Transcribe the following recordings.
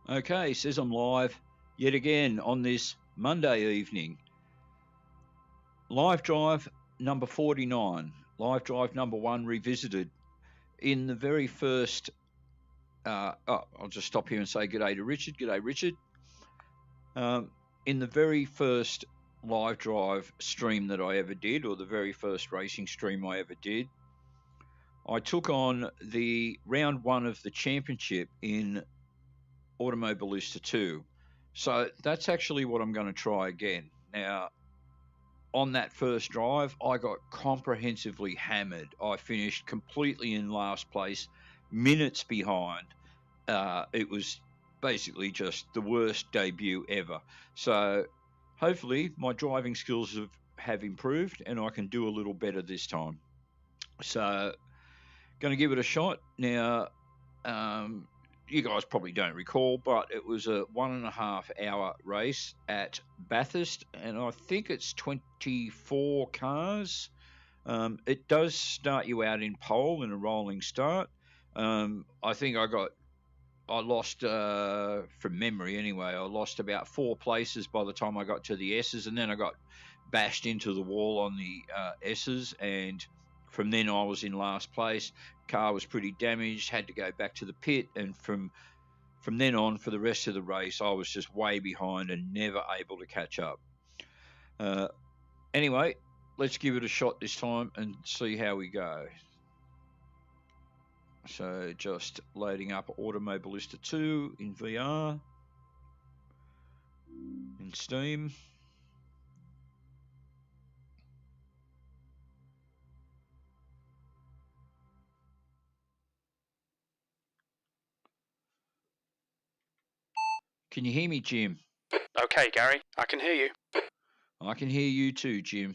Okay, says I'm live yet again on this Monday evening. Live drive number 49, live drive number 1 revisited. In the very first, I'll just stop here and say g'day to Richard. G'day, Richard. In the very first live drive stream that I ever did, or the very first racing stream I ever did, I took on the round 1 of the championship in Automobilista 2. So that's actually what I'm going to try again. Now, on that first drive, I got comprehensively hammered. I finished completely in last place, minutes behind. It was basically just the worst debut ever. So hopefully my driving skills have improved and I can do a little better this time. So going to give it a shot. Now, you guys probably don't recall, but it was a 1.5 hour race at Bathurst, and I think it's 24 cars. It does start you out in pole in a rolling start. I think I lost, from memory anyway, I lost about 4 places by the time I got to the S's, and then I got bashed into the wall on the S's, and from then I was in last place. Car was pretty damaged, had to go back to the pit, and from then on for the rest of the race I was just way behind and never able to catch up. Anyway, let's give it a shot this time and see how we go. So just loading up Automobilista 2 in VR, in Steam. Can you hear me, Jim? Okay, Gary, I can hear you. I can hear you too, Jim.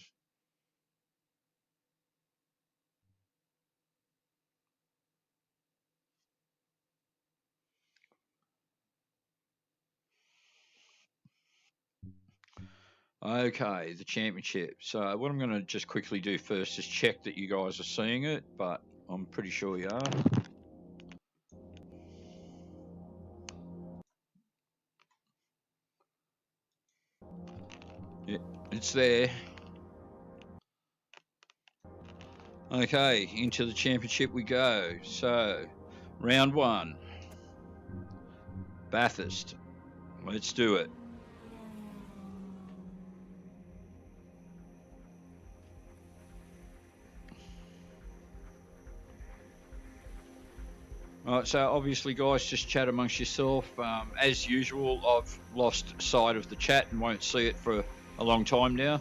Okay, the championship. So what I'm going to just quickly do first is check that you guys are seeing it, but I'm pretty sure you are. Yeah, it's there. Okay, into the championship we go. So, round 1, Bathurst. Let's do it. Alright, so obviously guys, just chat amongst yourself. As usual, I've lost sight of the chat and won't see it for a long time now.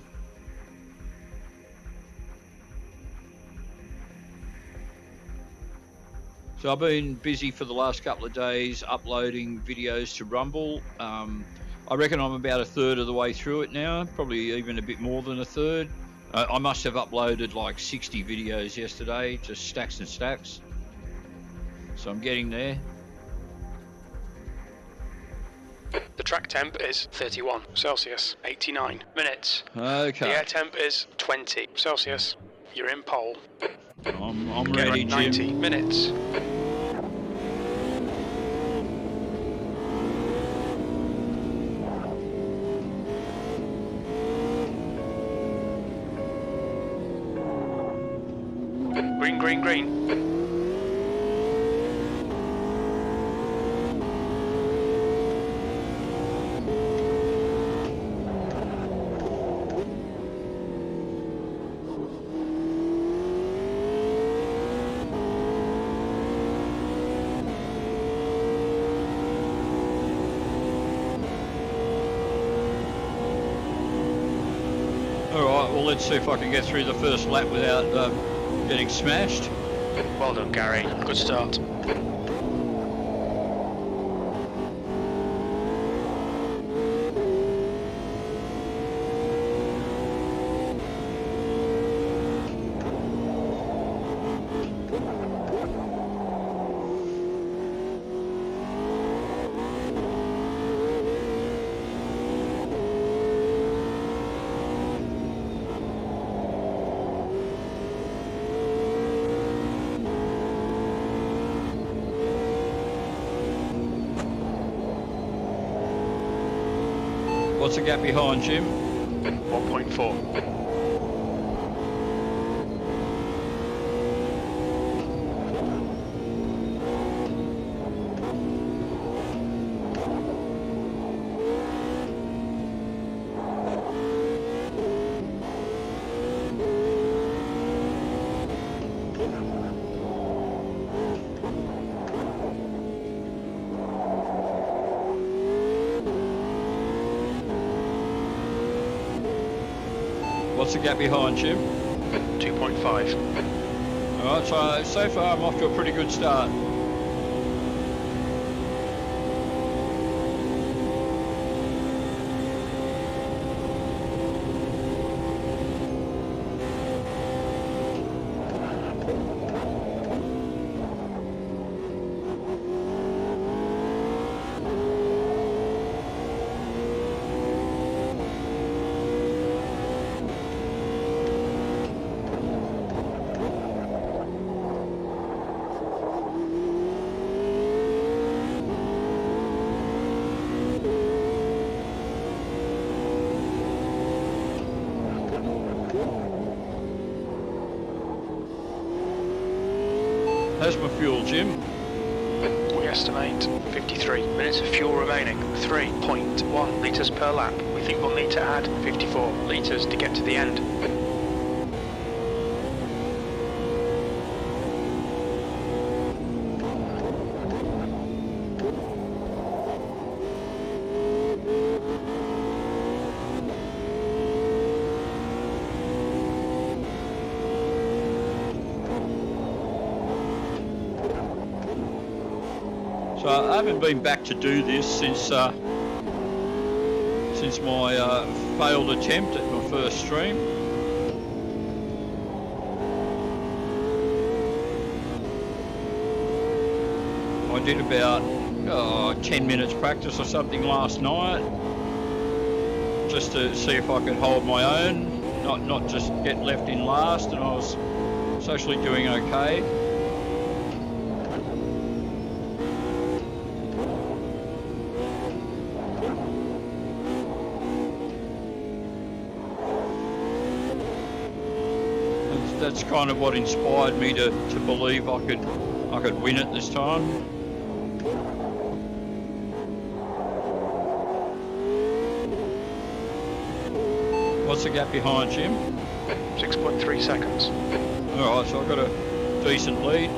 So I've been busy for the last couple of days uploading videos to Rumble. I reckon I'm about a third of the way through it now, probably even a bit more than a third. I must have uploaded like 60 videos yesterday, just stacks and stacks. So I'm getting there. The track temp is 31 Celsius, 89 minutes. Okay. The air temp is 20 Celsius. You're in pole. I'm ready, Jim. 90 minutes. Green, green, green. Alright, well let's see if I can get through the first lap without getting smashed. Well done, Gary. Good start. What's the gap behind, Jim? 1.4. What's the gap behind, Jim? 2.5. Alright, so far I'm off to a pretty good start. How's my fuel, Jim? We estimate 53 minutes of fuel remaining, 3.1 litres per lap. We think we'll need to add 54 litres to get to the end. So I haven't been back to do this since my failed attempt at my first stream. I did about 10 minutes practice or something last night, just to see if I could hold my own, not just get left in last, and I was actually doing okay. That's kind of what inspired me to believe I could win it this time. What's the gap behind, Jim? 6.3 seconds. Alright, so I've got a decent lead.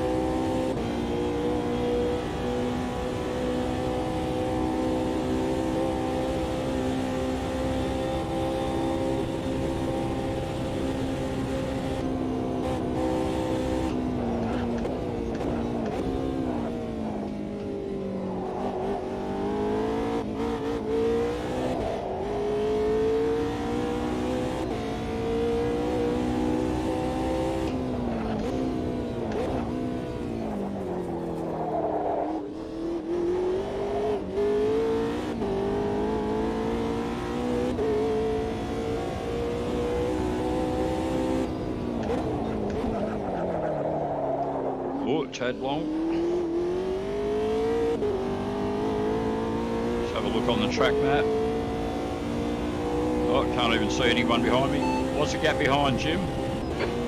Oh, tad long. Let's have a look on the track map. Oh, can't even see anyone behind me. What's the gap behind, Jim?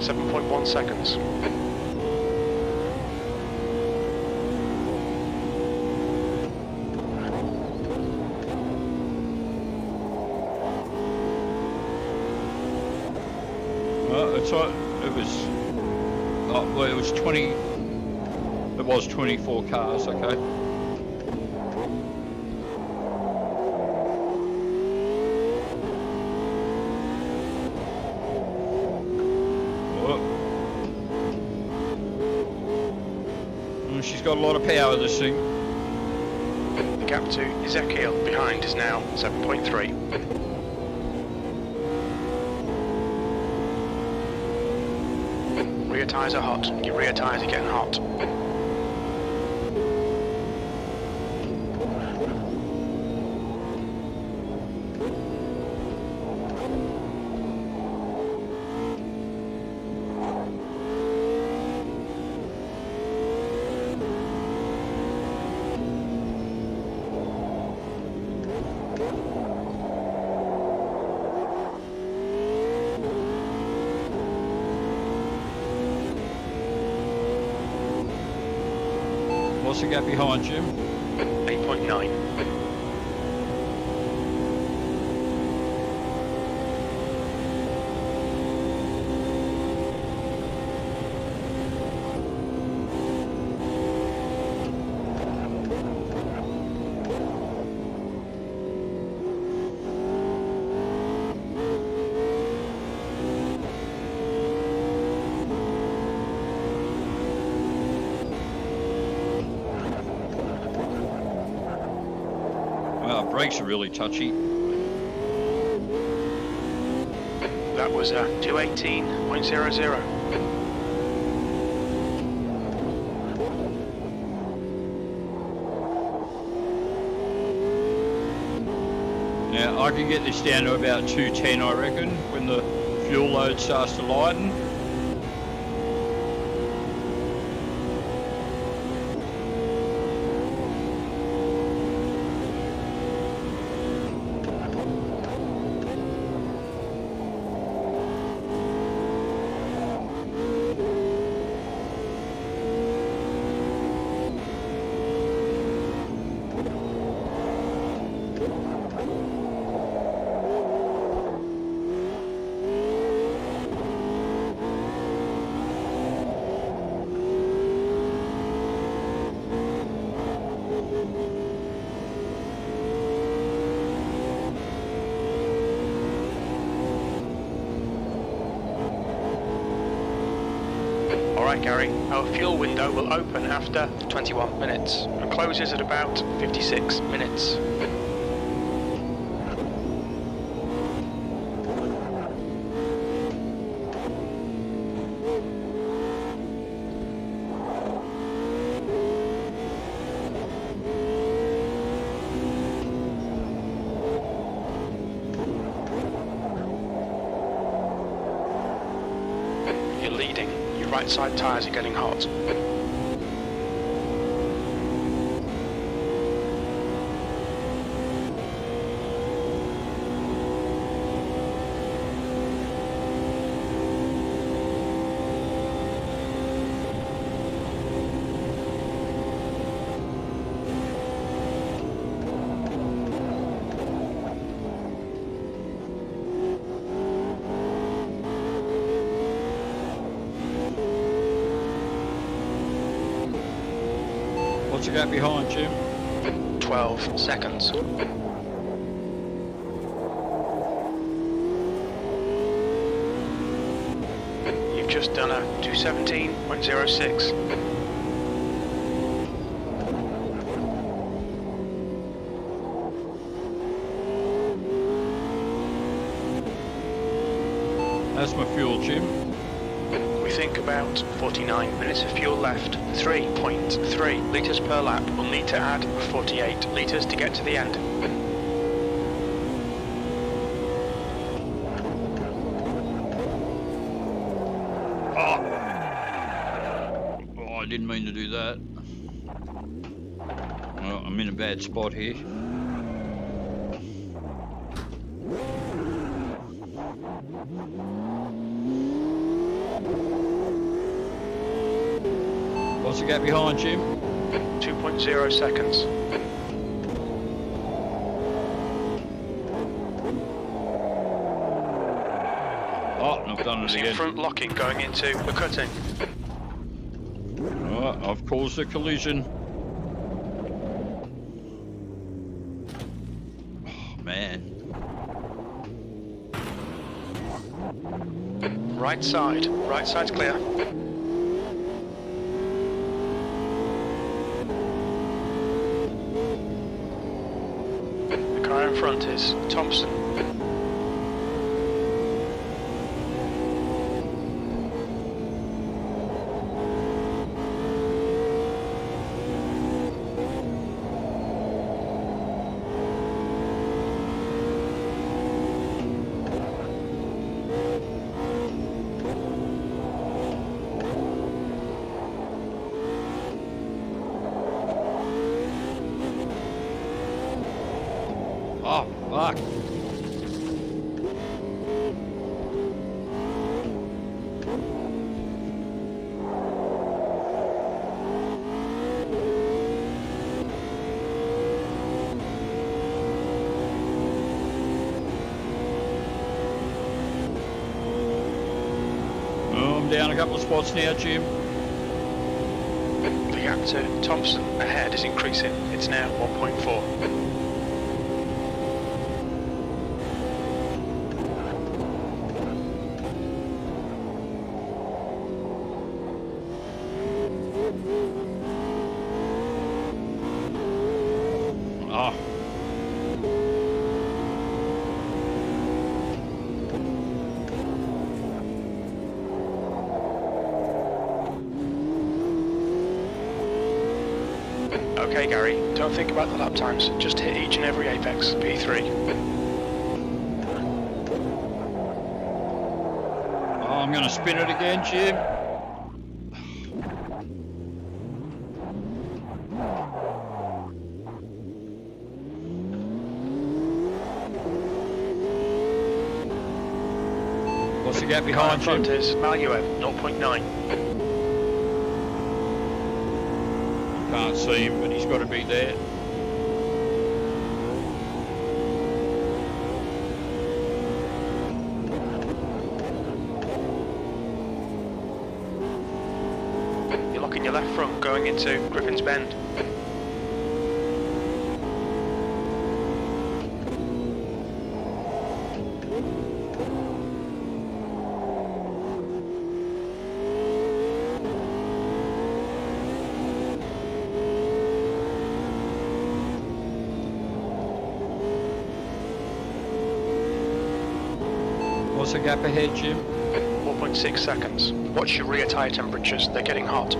7.1 seconds. It's it was 20. It was 24 cars. Okay. She's got a lot of power, this thing. The gap to Ezekiel behind is now 7.3. Rear tyres are hot. Your rear tyres are getting hot. What's the gap behind, Jim? 8.9. Brakes are really touchy. That was a 218.00. Now I can get this down to about 210, I reckon, when the fuel load starts to lighten. Alright Gary, our fuel window will open after 21 minutes and closes at about 56 minutes. You're leading. Your right side tyres are getting hot. What's the gap behind, Jim? 12 seconds. You've just done a 217.06. That's my fuel, Jim. We think about 49 minutes of fuel left. 3.3 litres per lap. We'll need to add 48 litres to get to the end. Oh, I didn't mean to do that. Well, I'm in a bad spot here. What's the gap behind, Jim? 2.0 seconds. Oh, I've done it again. Front locking going into the cutting. Oh, I've caused a collision. Oh, man. Right side's clear. The car in front is Thompson. Oh, fuck. a couple of spots now, Jim. The gap to Thompson ahead is increasing. It's now 1.4. Oh. Okay, Gary, don't think about the lap times. Just hit each and every apex. P3. Oh, I'm going to spin it again, Jim. What's the gap behind Car in Jim? front is Maluev, 0.9. Can't see him, but he's got to be there. You're locking your left front going into Griffin's Bend. What's the gap ahead, Jim? 4.6 seconds. Watch your rear tyre temperatures, they're getting hot.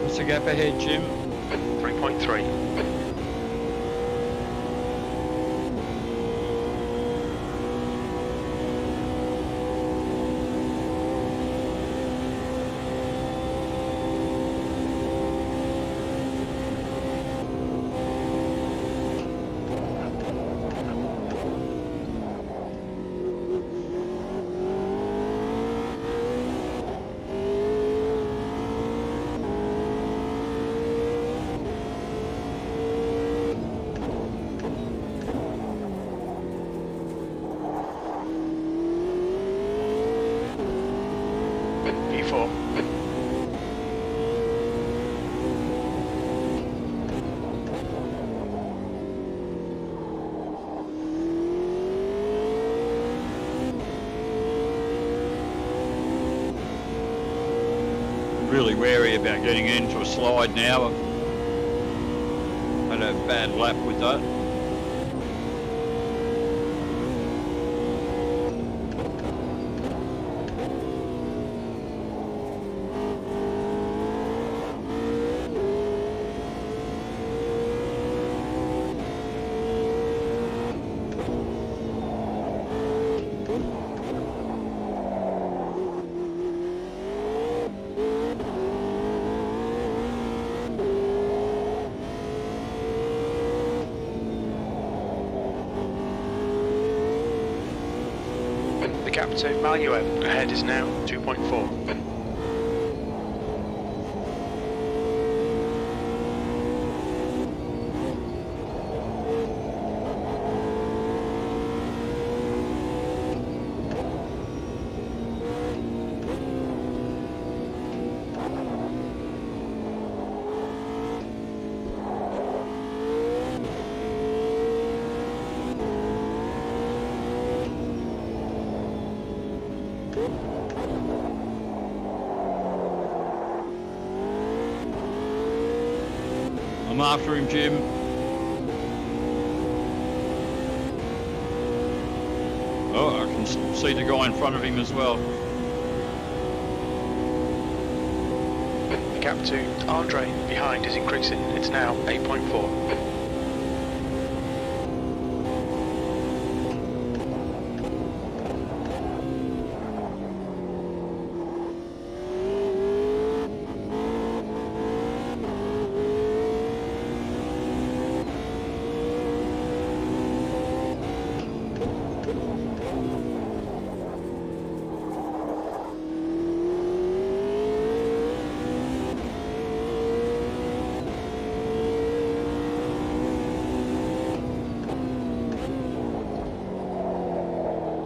What's the gap ahead, Jim? 3.3. P4. Really wary about getting into a slide now. I've had a bad lap with that. The gap to Maluev ahead is now 2.4. I'm after him, Jim. Oh, I can see the guy in front of him as well. The gap to Andre behind is increasing. It's now 8.4.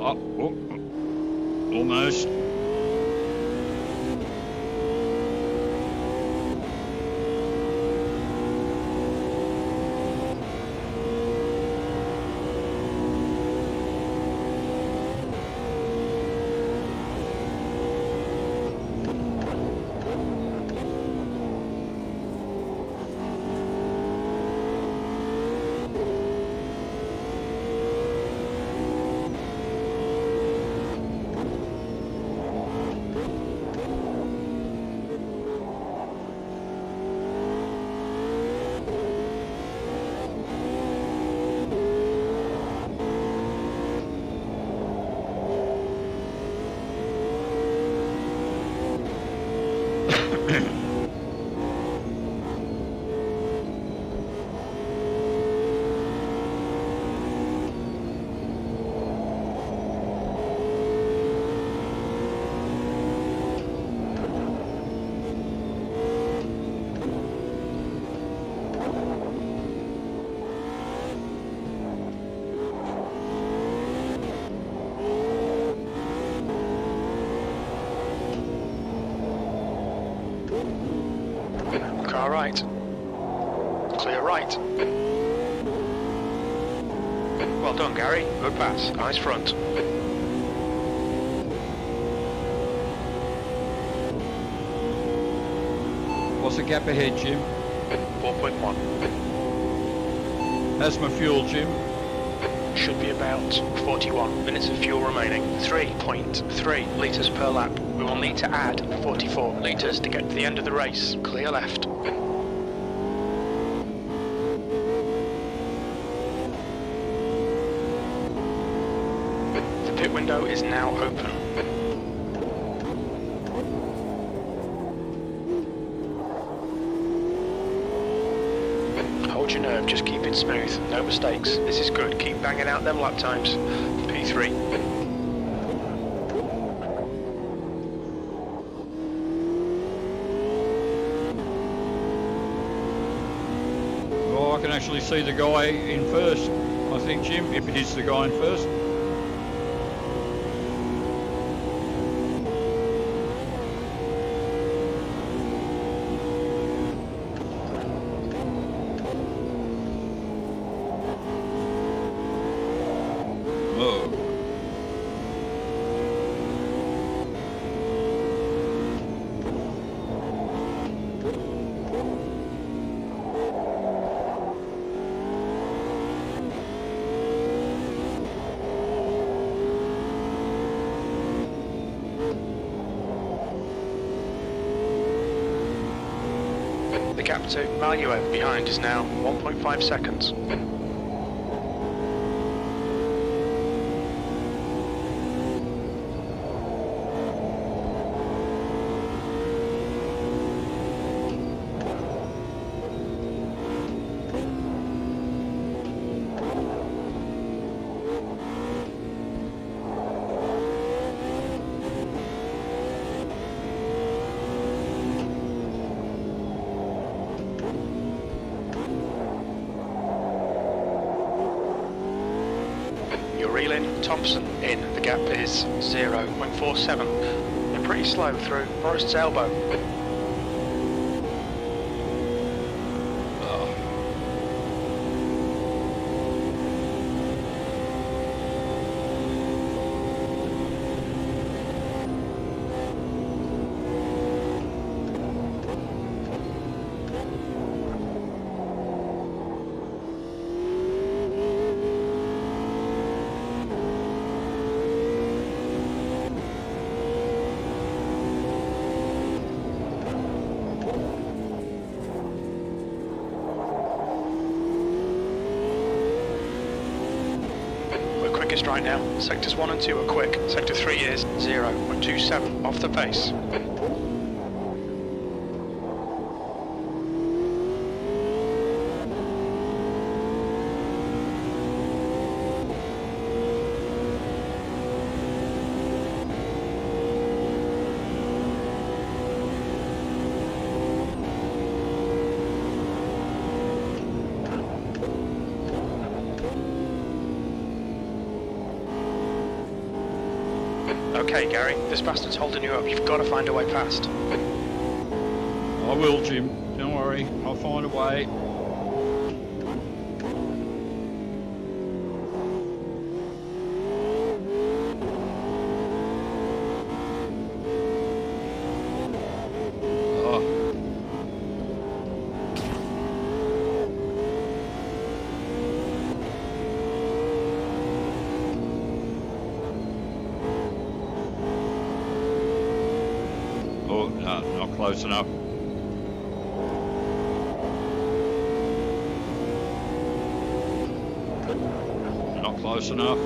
Almost. Car right. Clear right. Well done, Gary. Good pass. Nice front. What's the gap ahead, Jim? 4.1. How's my fuel, Jim? Should be about 41 minutes of fuel remaining. 3.3 litres per lap. We will need to add 44 litres to get to the end of the race. Clear left. The pit window is now open. Hold your nerve, just keep it smooth. No mistakes. This is good. Keep banging out them lap times. P3. Oh, I can actually see the guy in first, I think, Jim, if it is the guy in first. Oh. The gap to Valuer behind is now 1.5 seconds. Thompson in. The gap is 0.47. They're pretty slow through Forest's elbow. Right now, sectors 1 and 2 are quick. Sector 3 is 0.27 off the pace. Okay, Gary, this bastard's holding you up. You've got to find a way past. I will, Jim. Don't worry. I'll find a way. Not close enough. Not close enough.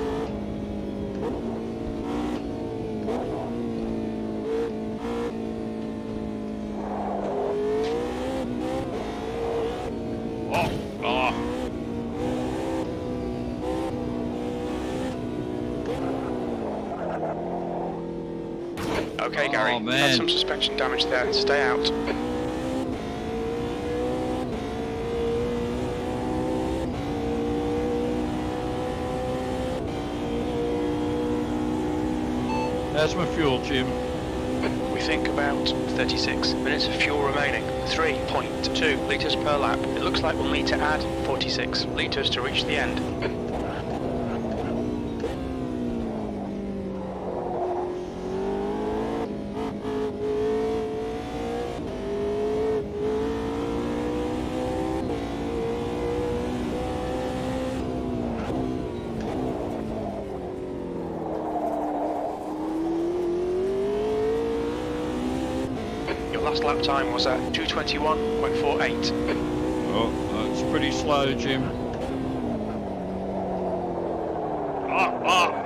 Okay, Gary, oh, you've had some suspension damage there. Stay out. That's my fuel, Jim. We think about 36 minutes of fuel remaining. 3.2 litres per lap. It looks like we'll need to add 46 litres to reach the end. Last lap time was at 2:21.48. Oh, that's pretty slow, Jim. Fuck.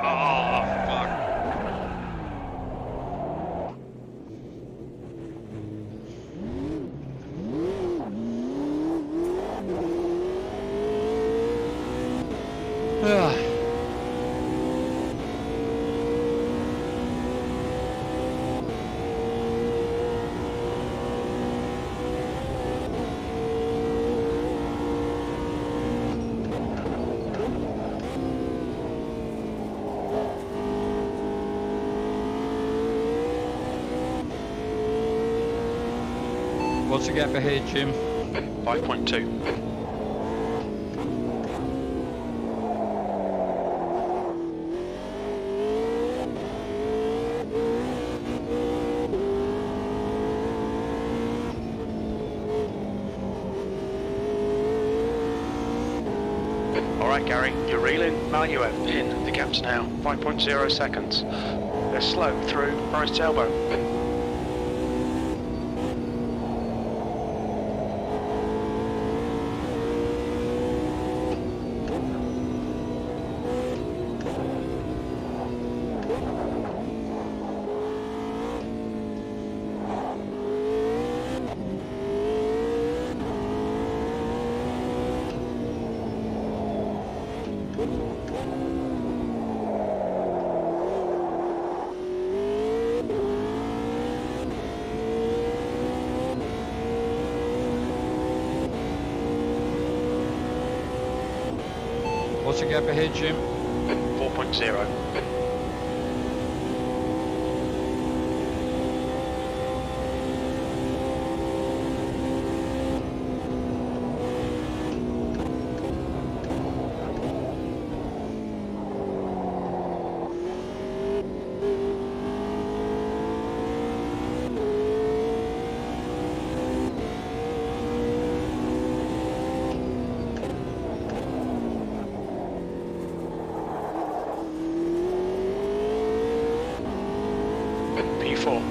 What's the gap ahead, Jim? 5.2. Alright, Gary, you're reeling Maluev in the gaps now. 5.0 seconds. They're slow through Forest Elbow. What's the gap ahead, Jim? 4.0. P4.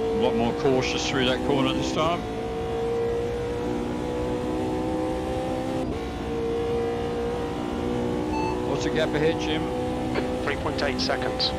A lot more cautious through that corner this time. What's the gap ahead, Jim? 3.8 seconds.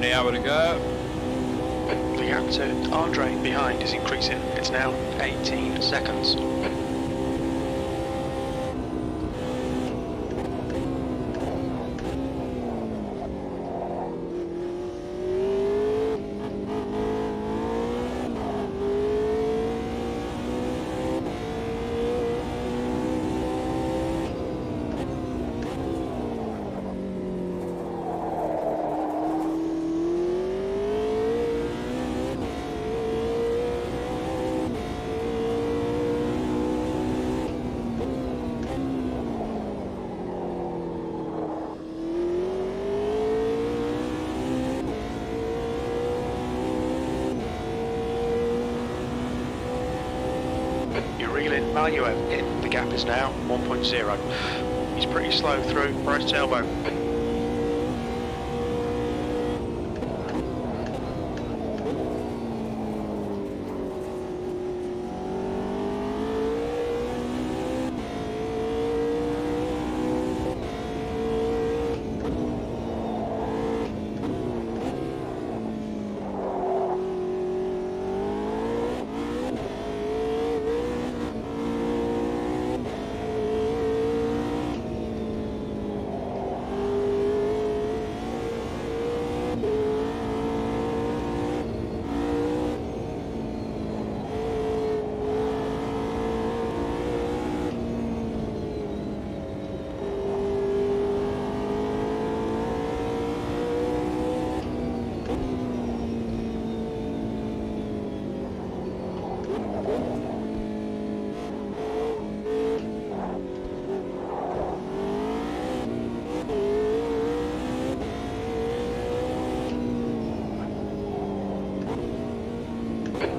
an hour to go. The gap to Andre behind is increasing. It's now 18 seconds. Value in. The gap is now 1.0. He's pretty slow through right tailbone.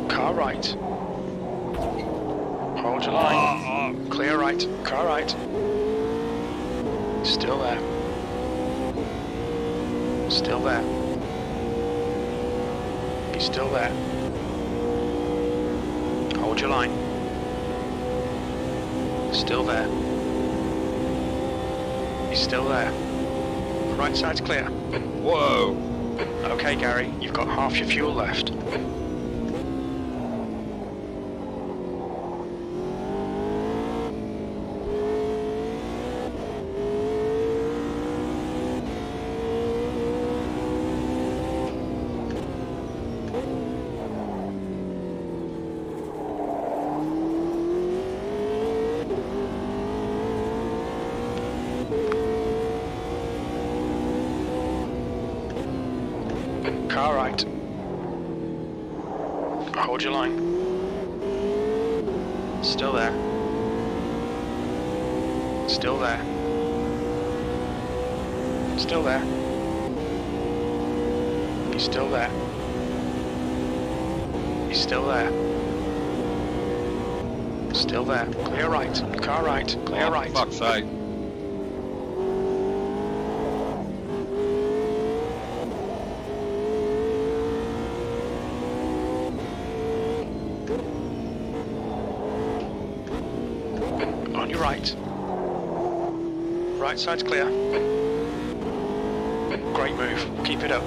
Car right. Hold your line. Clear right. Car right. Still there. Still there. He's still there. Hold your line. Still there. He's still there. Right side's clear. Whoa. Okay, Gary, you've got half your fuel left. Car right. Hold your line. Still there. Still there. Still there. He's still there. He's still there. Still there. Clear right. Car right. Clear right. For fuck's sake. On your right. Right side's clear. Great move. Keep it up.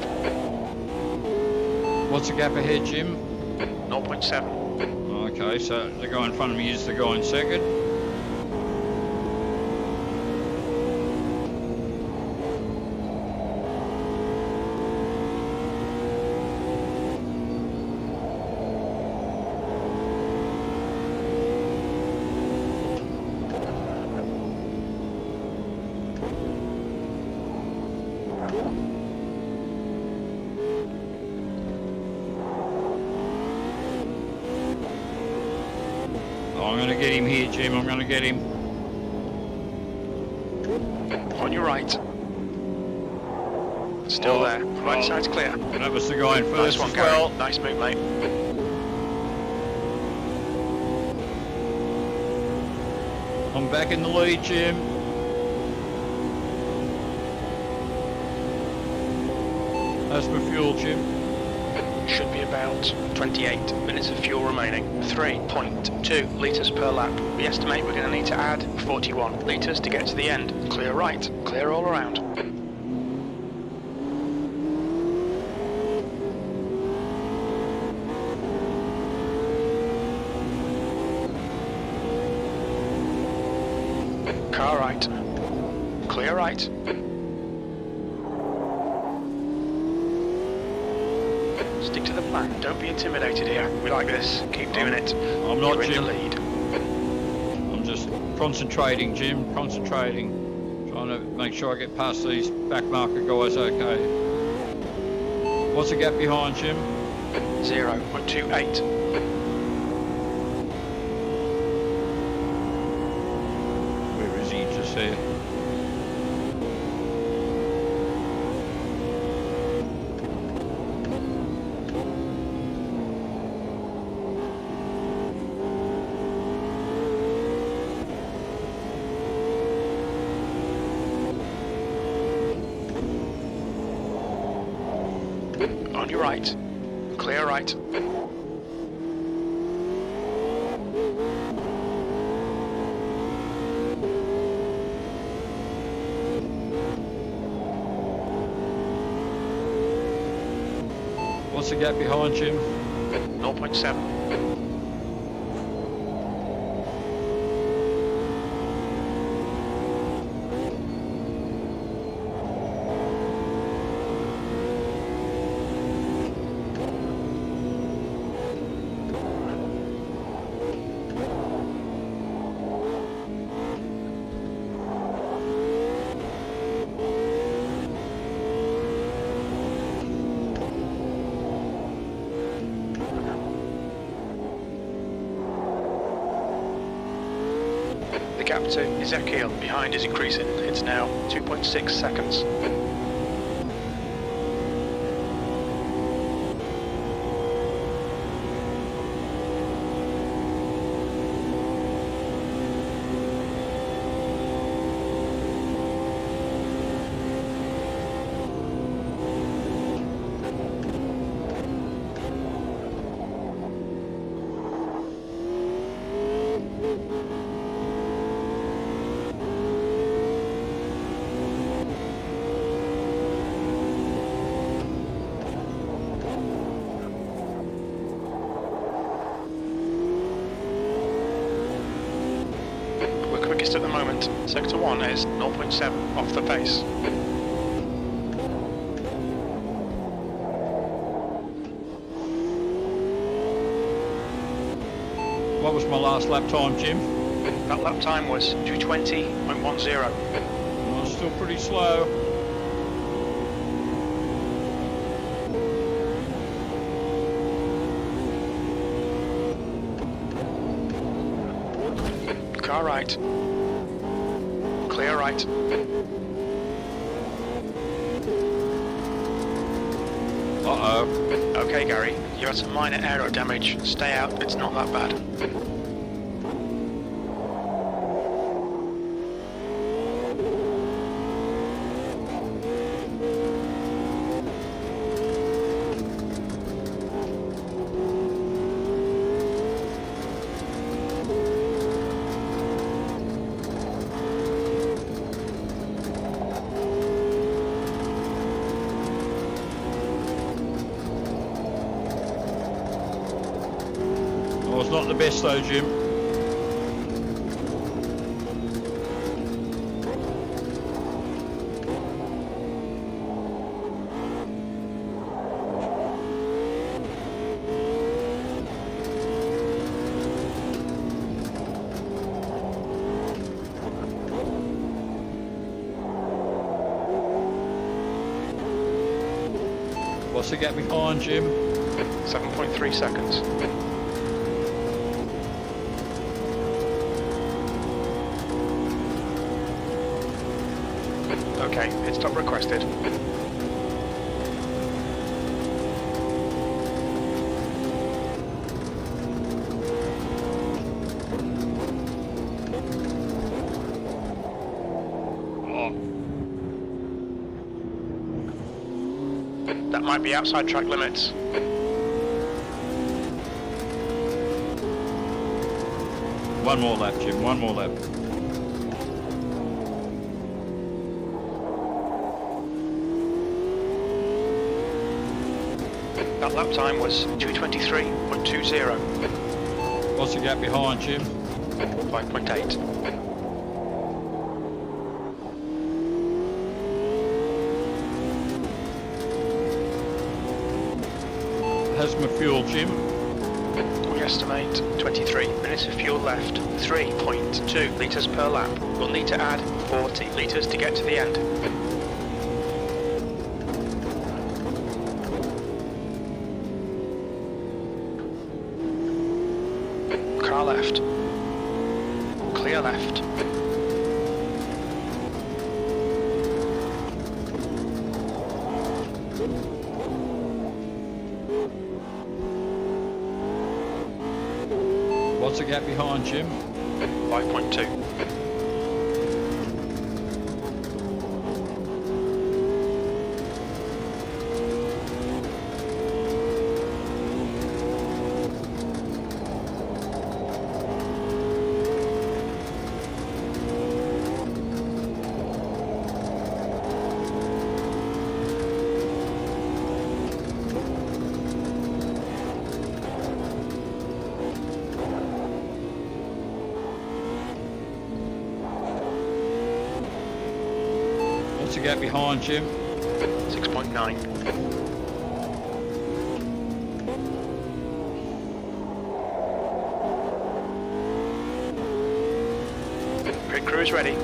What's the gap ahead, Jim? 0.7. Okay, so the guy in front of me is the guy in second. I'm going to get him here, Jim. I'm going to get him. On your right. Still there. Right side's clear. That was the guy in first Nice one, as Gary. well. Nice move, mate. I'm back in the lead, Jim. That's my fuel, Jim. Should be about 28 minutes of fuel remaining. 3.2 litres per lap. We estimate we're going to need to add 41 litres to get to the end. Clear right. Clear all around. Car right. Clear right. Stick to the plan. Don't be intimidated here. We like this. Keep doing it. I'm not, You're in Jim. the lead. I'm just concentrating, Jim. Concentrating. Trying to make sure I get past these back marker guys okay. What's the gap behind, Jim? 0.28. Where is he? Just here. On your right. Clear right. What's the gap behind, Jim? 0.7. The gap to Ezekiel behind is increasing. It's now 2.6 seconds. At the moment, sector 1 is 0.7 off the pace. What was my last lap time, Jim? That lap time was 2:20.10. Oh, still pretty slow. Car right. Clear right. Uh-oh. Okay, Gary, you had some minor aero damage. Stay out, it's not that bad. I was not the best though, Jim. What's the gap behind, Jim? 7.3 seconds. Okay, pit stop requested. That might be outside track limits. One more lap, Jim, one more lap. That lap time was 2:23.20. What's the gap behind, Jim? 5.8. How's my fuel, Jim? We estimate 23 minutes of fuel left. 3.2 litres per lap. We'll need to add 40 litres to get to the end. Car left. Clear left. What's the gap behind, Jim? 5.2. What's the gap behind, Jim? 6.9. Pit crew is ready.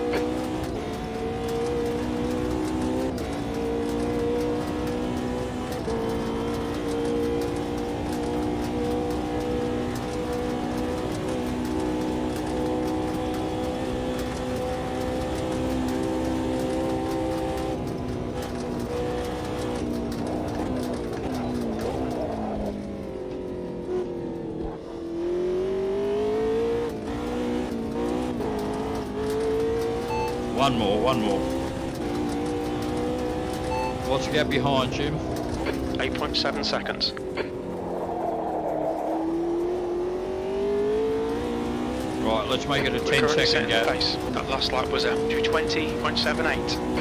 One more. What's the gap behind, Jim? 8.7 seconds. Right, let's make it a We're currently 10-second setting gap. the pace. That last lap was a 2:20.78.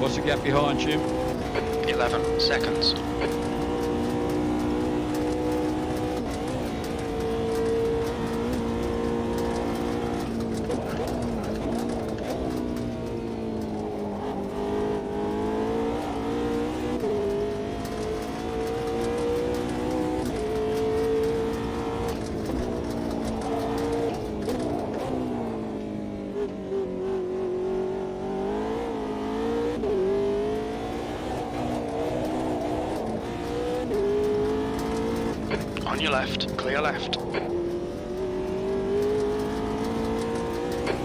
What's the gap behind, Jim? 11 seconds. On your left, clear left.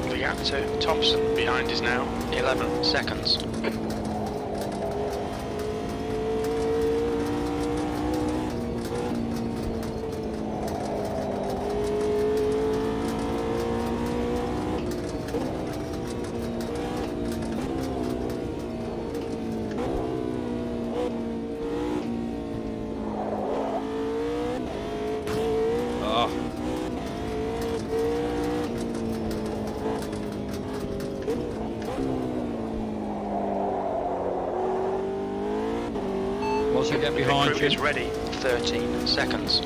The gap to Thompson behind is now 11 seconds. What's the gap behind, Pit crew Jim? is ready. 13 seconds.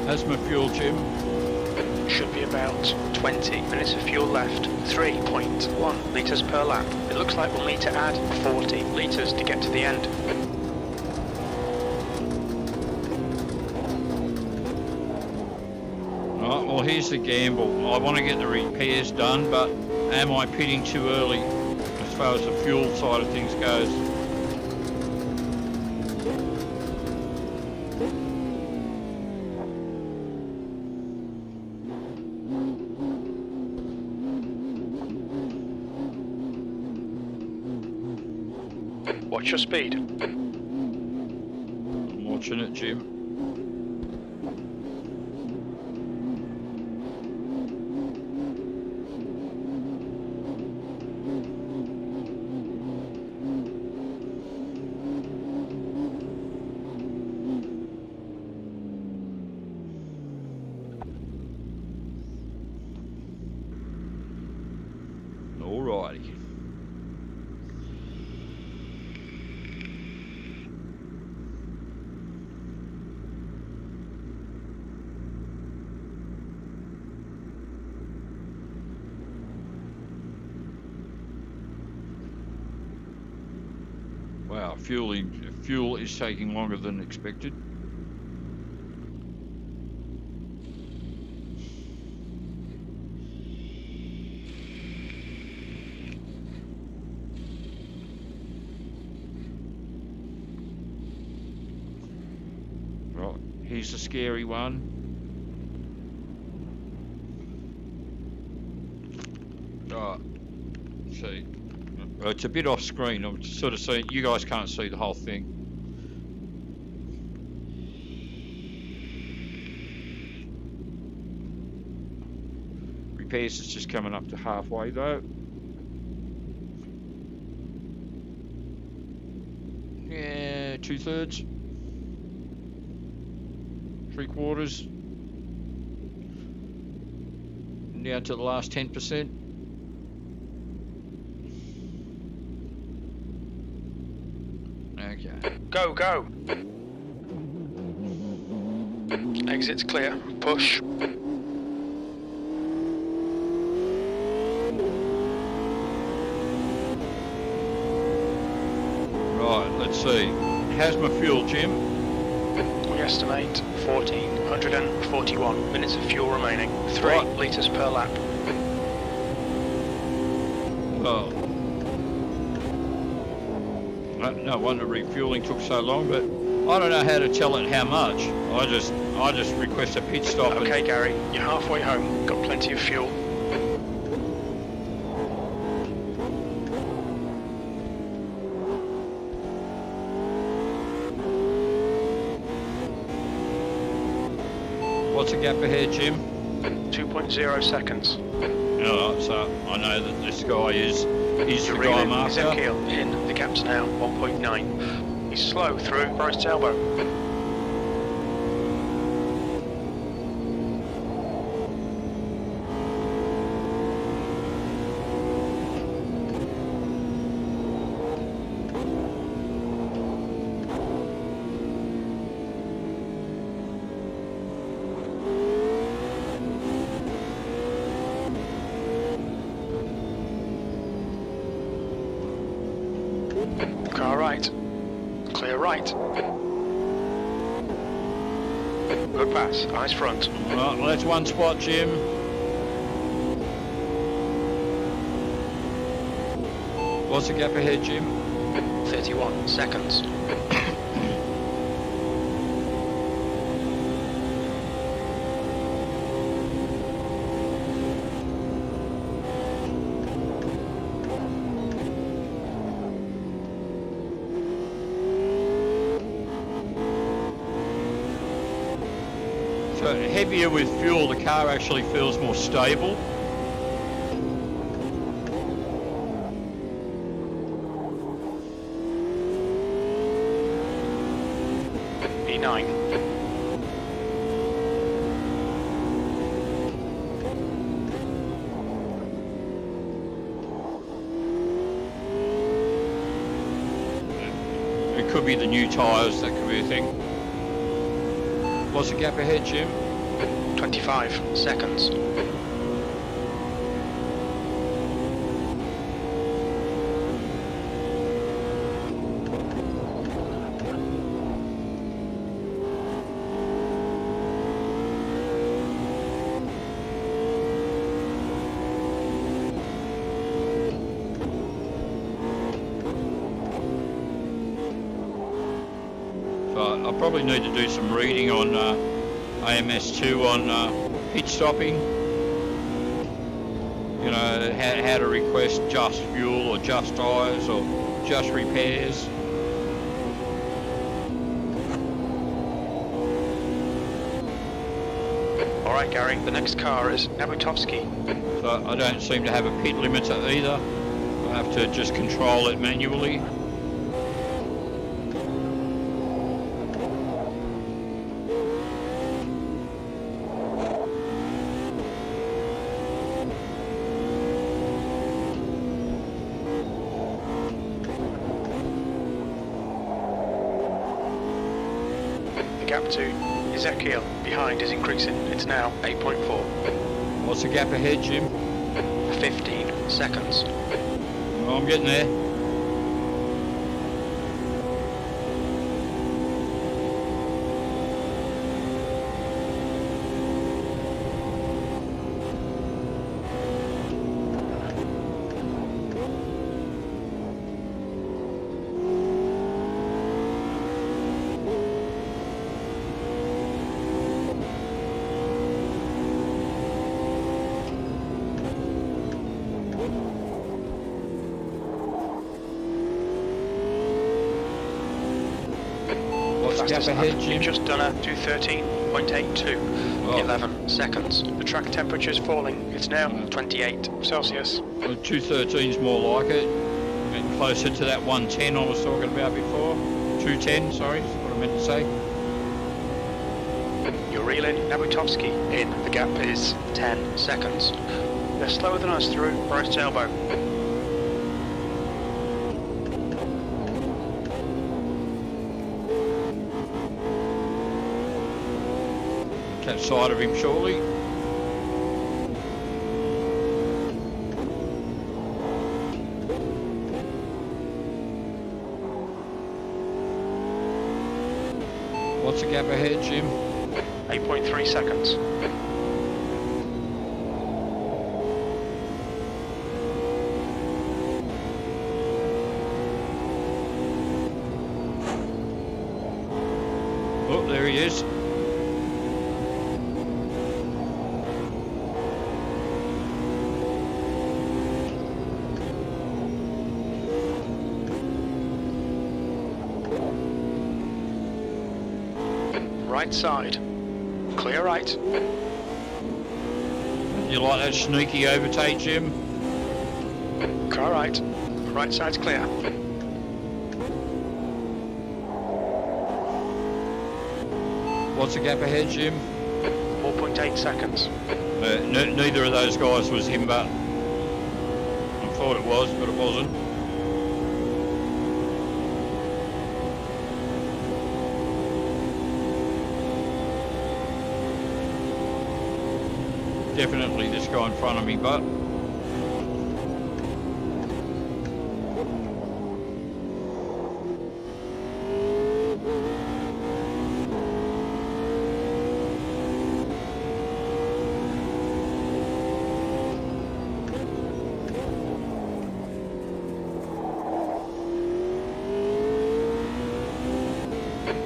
How's my fuel, Jim? Should be about 20 minutes of fuel left. 3.1 litres per lap. It looks like we'll need to add 40 litres to get to the end. Right, well, here's the gamble. I want to get the repairs done, but am I pitting too early as far as the fuel side of things goes? Watch your speed. I'm watching it, Jim. Alrighty. Fuel is taking longer than expected. Right, here's the scary one. Right, see. It's a bit off screen. I'm sort of seeing, you guys can't see the whole thing. Repairs is just coming up to halfway though. Yeah, 2/3. 3/4. Down to the last 10%. Okay. Go, go. Exit's clear. Push. Right, let's see. How's my fuel, Jim? We estimate 1,441 minutes of fuel remaining. 3 litres per lap. Well, no wonder refueling took so long, but I don't know how to tell it how much. I just request a pit stop. Okay, Gary, you're halfway home. Got plenty of fuel. What's the gap ahead, Jim? 2.0 seconds. Alright, so I know that this guy is the guy I'm after. Ezekiel in. The gap's now 1.9. He's slow through Forest's elbow. Car right. Clear right. Good pass. Eyes front. Alright, well that's one spot, Jim. What's the gap ahead, Jim? 31 seconds. So heavier with fuel, the car actually feels more stable. E9. It could be the new tyres, that could be a thing. What's the gap ahead, Jim? 25 seconds. So I probably need to do some reading on AMS2 on pit stopping. You know, how to request just fuel or just tyres or just repairs. All right, Gary, the next car is Nabutovsky. So I don't seem to have a pit limiter either. I have to just control it manually. Gap to Ezekiel behind is increasing. It's now 8.4. What's the gap ahead, Jim? 15 seconds. Oh, I'm getting there. What's the gap ahead, Jim? You've just done a 213.82. Oh. 11 seconds. The track temperature is falling. It's now 28 Celsius. Well, 213 is more like it. Getting closer to that 110 I was talking about before. 210, sorry, is what I meant to say. You're reeling Nabutovsky in. The gap is 10 seconds. They're slower than us through right tailboat. Catch sight of him shortly. What's the gap ahead, Jim? 8.3 seconds. Oh, there he is. Right side. Clear right. You like that sneaky overtake, Jim? Car right. Right side's clear. What's the gap ahead, Jim? 4.8 seconds. Neither of those guys was him, but I thought it was, but it wasn't. Definitely this guy in front of me, but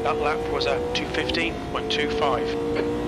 That lap was a 215.25.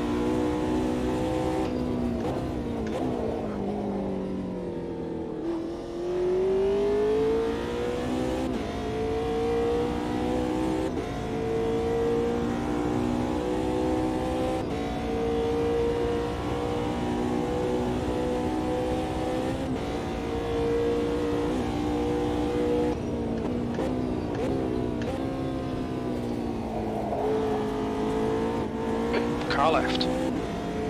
Car left.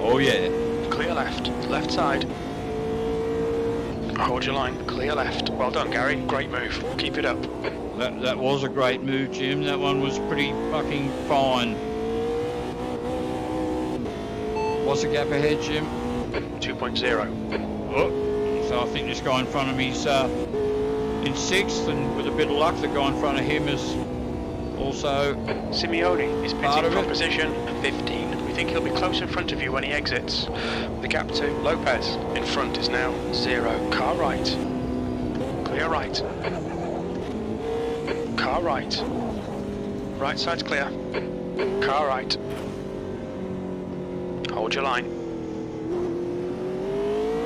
oh yeah. Clear left. Left side. Hold your line. Clear left. Well done, Gary. Great move. Keep it up. That was a great move, Jim. That one was pretty fucking fine. What's the gap ahead, Jim? 2.0. Oh, so I think this guy in front of me's in sixth, and with a bit of luck, the guy in front of him is also Simeone is part pitting of from it. position 15. We think he'll be close in front of you when he exits. The gap to Lopez in front is now 0. Car right. Clear right. Car right. Right side's clear. Car right. Hold your line.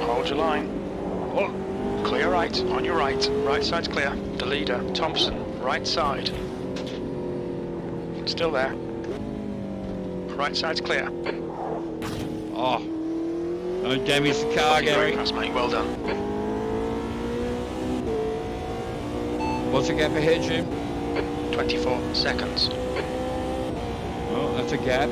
Hold your line. Oh, clear right. On your right. Right side's clear. The leader, Thompson, right side. Still there. Right side's clear. Oh, don't damage the car, Gary. Very fast, mate. Well done. What's the gap ahead, Jim? 24 seconds. Oh, that's a gap.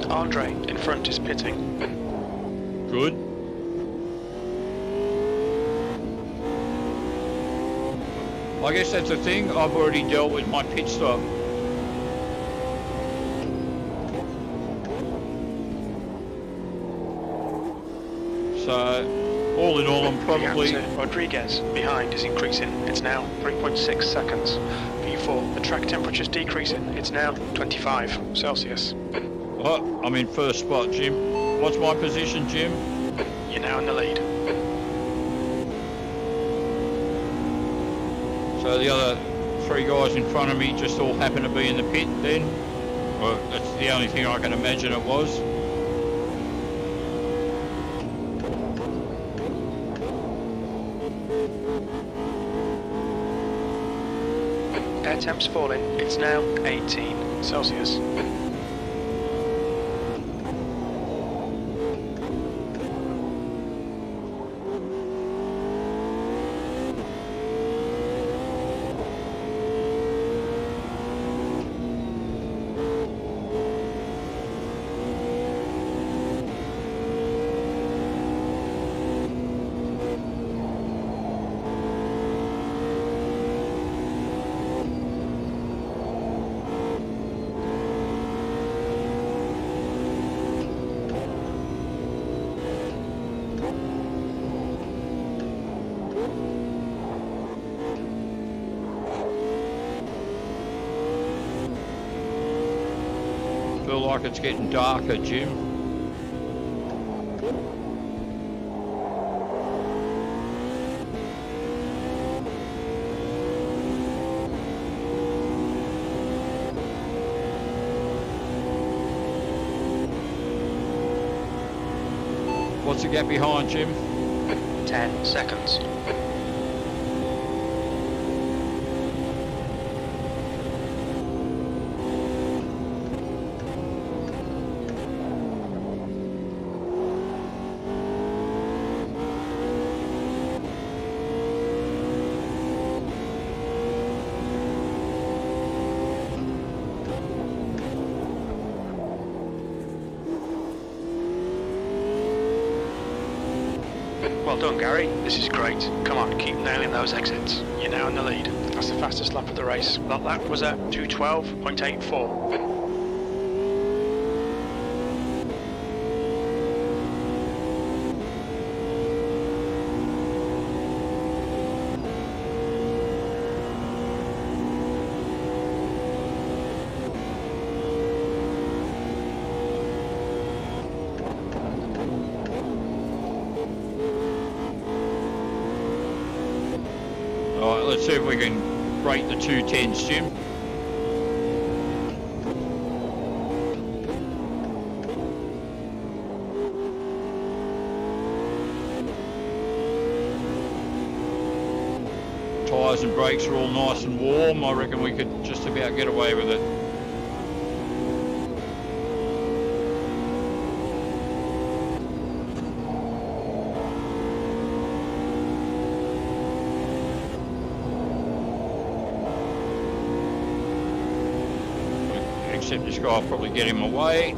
Andre in front is pitting. Good. I guess that's the thing. I've already dealt with my pit stop. So, all in all, I'm probably... Rodriguez behind is increasing. It's now 3.6 seconds. P4, the track temperature's decreasing. It's now 25 Celsius. Oh, I'm in first spot, Jim. What's my position, Jim? You're now in the lead. So the other three guys in front of me just all happen to be in the pit then? Well, that's the only thing I can imagine it was. Air temp's falling. It's now 18 Celsius. Feel like it's getting darker, Jim. What's the gap behind, Jim? 10 seconds. Well done, Gary. This is great. Come on, keep nailing those exits. You're now in the lead. That's the fastest lap of the race. That lap was at 2:12.84. Alright, let's see if we can break the 2:10s, Jim. Tyres and brakes are all nice and warm. I reckon we could just about get away with it. Except this guy will probably get him away.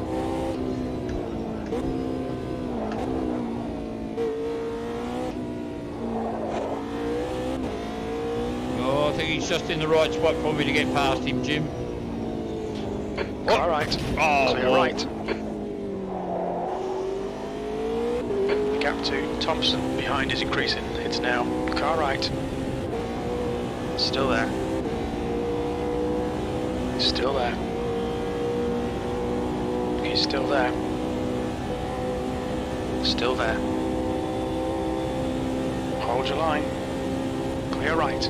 Oh, I think he's just in the right spot for me to get past him, Jim. All right. Oh, Clear right. The gap to Thompson behind is increasing. It's now car right. Still there. Still there. He's still there. Still there. Hold your line. Clear right.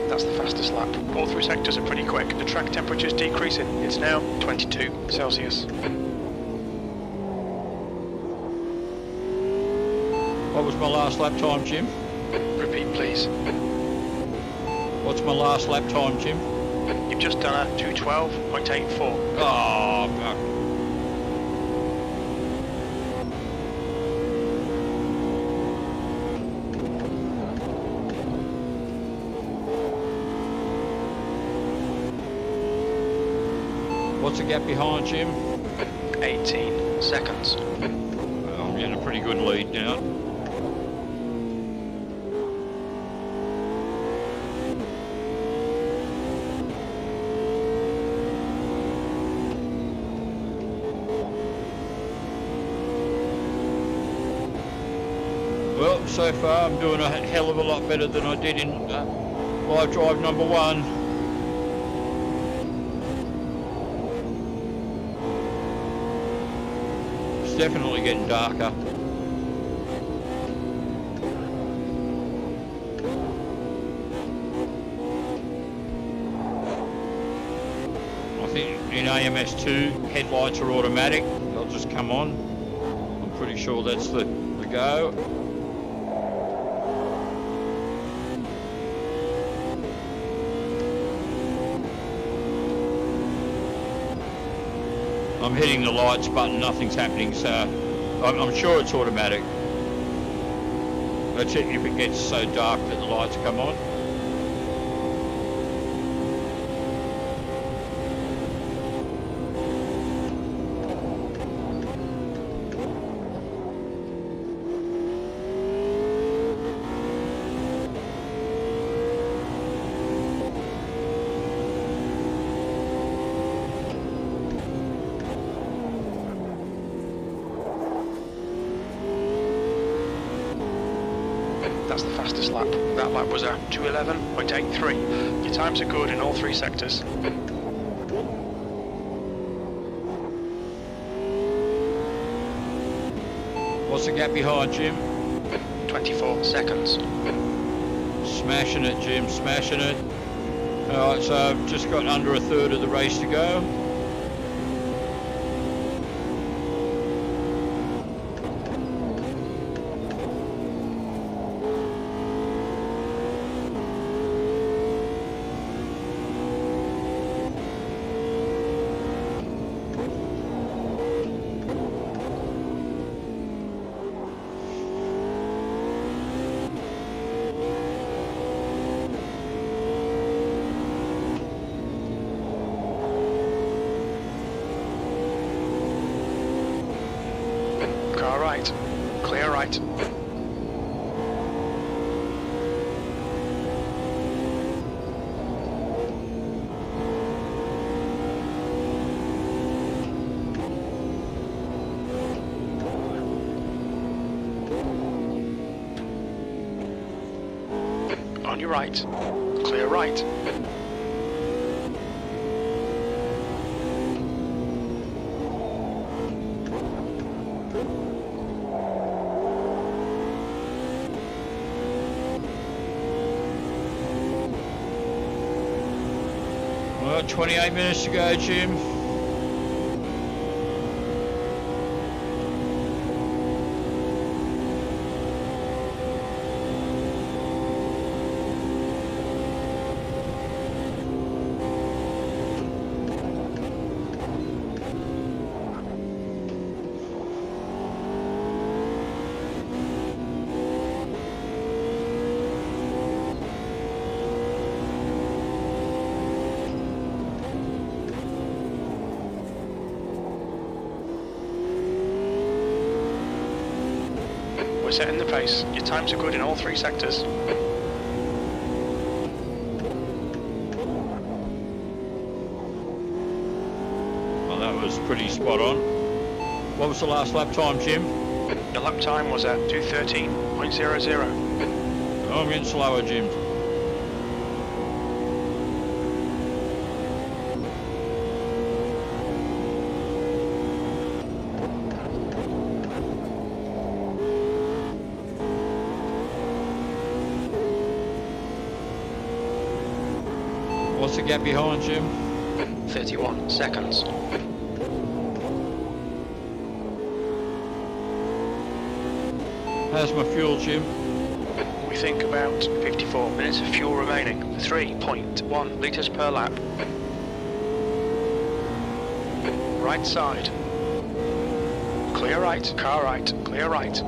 That's the fastest lap. All three sectors are pretty quick. The track temperature is decreasing. It's now 22 Celsius. What was my last lap time, Jim? Repeat, please. What's my last lap time, Jim? You've just done a 2:12.84. Oh, fuck. What's the gap behind, Jim? 18 seconds. Well, I'm getting a pretty good lead now. Well, so far I'm doing a hell of a lot better than I did in live drive number 1. It's definitely getting darker. I think in AMS2 headlights are automatic. They'll just come on. I'm pretty sure that's the go. I'm hitting the lights button, nothing's happening, so I'm sure it's automatic. That's it if it gets so dark that the lights come on. That's the fastest lap. That lap was a 2:11.83. Your times are good in all three sectors. What's the gap behind, Jim? 24 seconds. Smashing it, Jim, smashing it. Alright, so I've just got under a third of the race to go. Car right. Clear right. On your right. Clear right. Well, 28 minutes to go, Jim. We're setting the pace. Your times are good in all three sectors. Well, that was pretty spot on. What was the last lap time, Jim? Your lap time was at 2:13.00. Oh, I'm getting slower, Jim. What's the gap behind, Jim? 31 seconds. How's my fuel, Jim? We think about 54 minutes of fuel remaining. 3.1 litres per lap. Right side. Clear right. Car right. Clear right.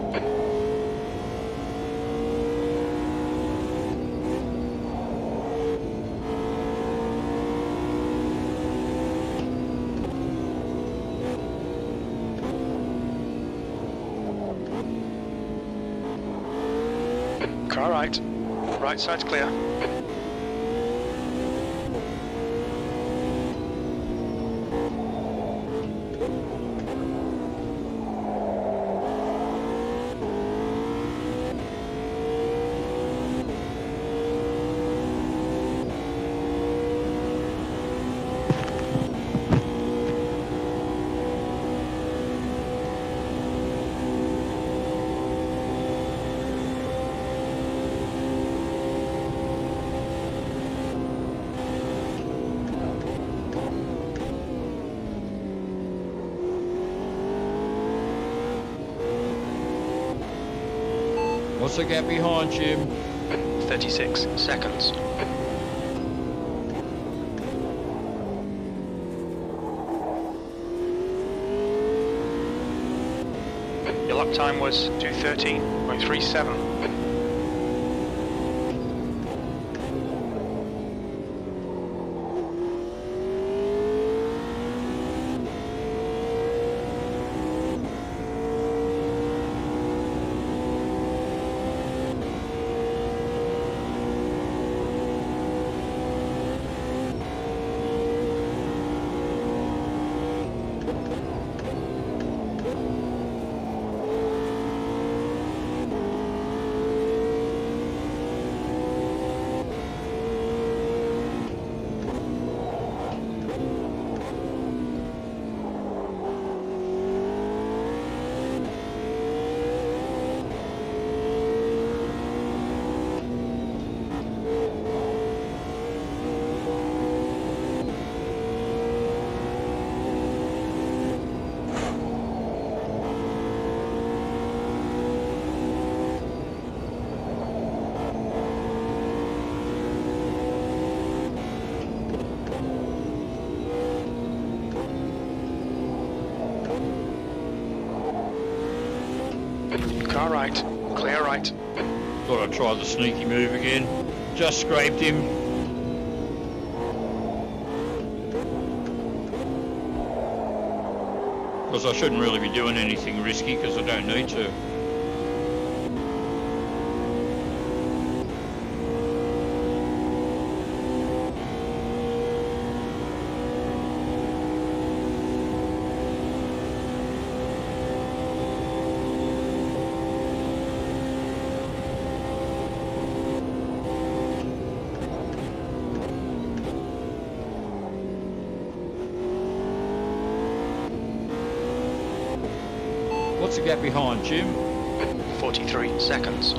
Car right. Right side's clear. What's the gap behind, Jim? 36 seconds. Your lap time was 2:13.37. Car right, clear right. Thought I'd try the sneaky move again. Just scraped him. Because I shouldn't really be doing anything risky because I don't need to. What's the gap behind, Jim? 43 seconds.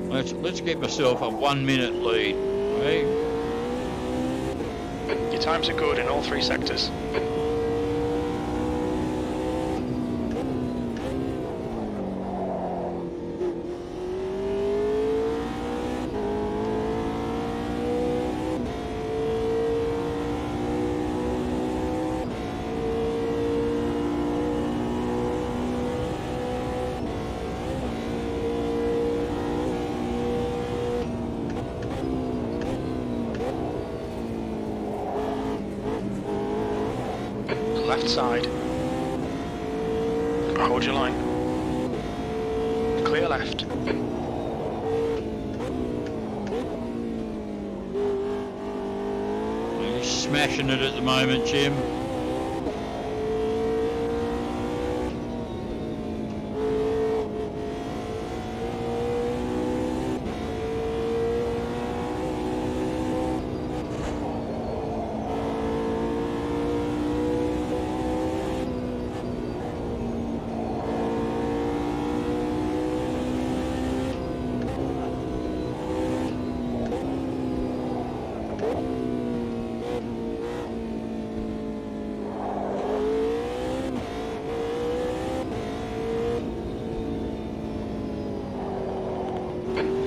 Let's get myself a 1 minute lead. Hey? Your times are good in all three sectors. Left side. Hold your line. Clear left. He's smashing it at the moment, Jim.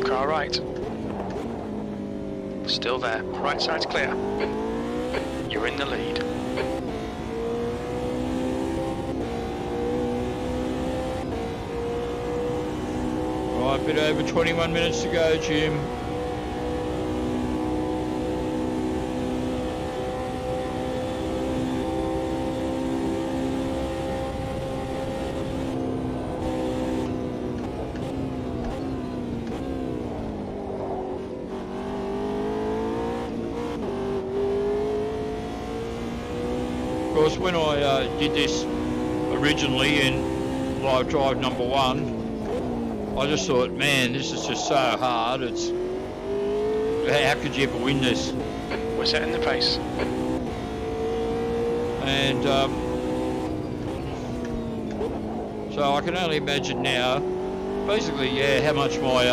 Car right. Still there. Right side's clear. You're in the lead. Right, a bit over 21 minutes to go, Jim. Of course, when I did this originally in live drive number 1, I just thought, man, this is just so hard. It's how could you ever win this? We're setting the pace. And so I can only imagine now, basically, yeah, how much my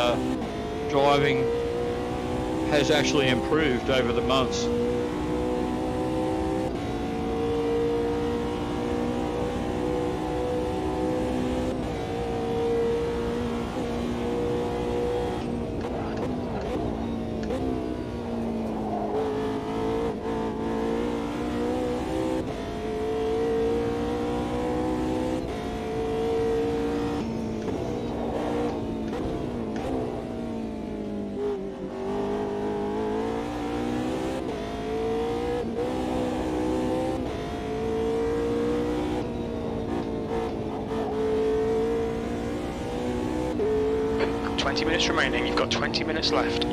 driving has actually improved over the months. 20 minutes remaining. You've got 20 minutes left.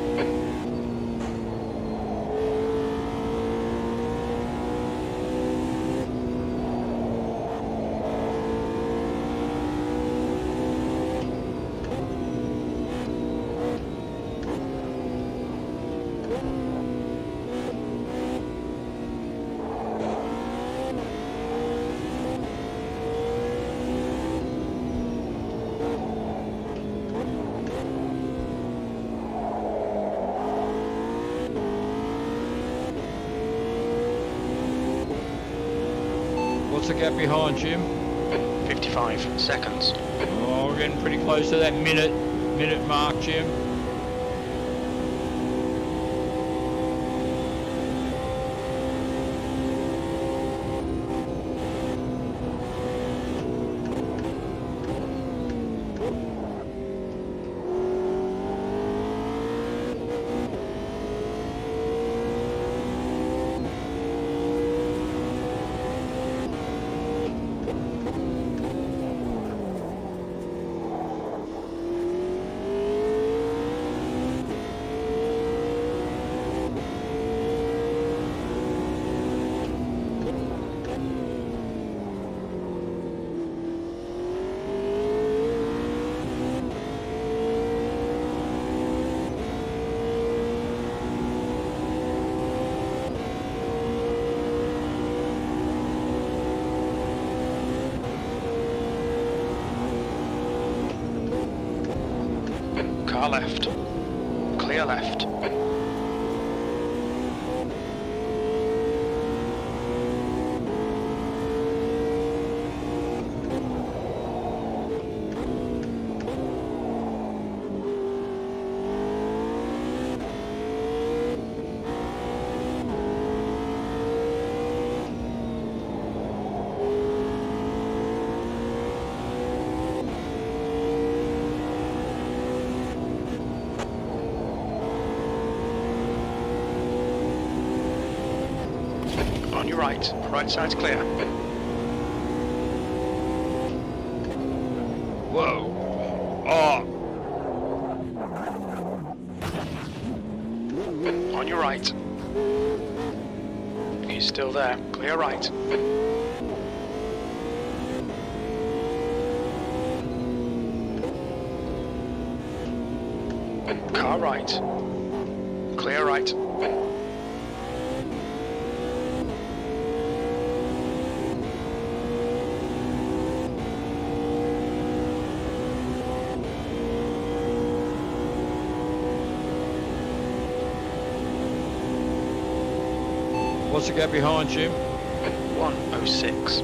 What's the gap behind, Jim? 55 seconds. Oh, we're getting pretty close to that minute mark, Jim. Car left. Clear left. On your right. Right side's clear. Whoa. Oh. On your right. He's still there. Clear right. Car right. Clear right. What's the gap behind, Jim? 106.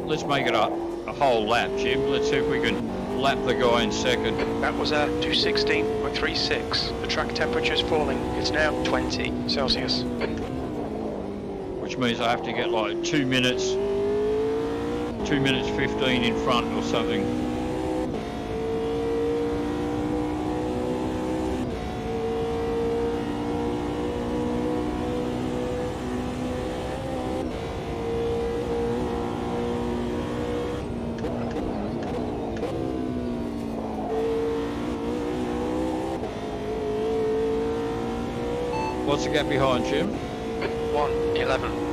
Let's make it a whole lap, Jim. Let's see if we can lap the guy in second. That was a 216.36. The track temperature is falling. It's now 20 Celsius. Which means I have to get like 2 minutes 15 in front or something. What's the gap behind, Jim? 111.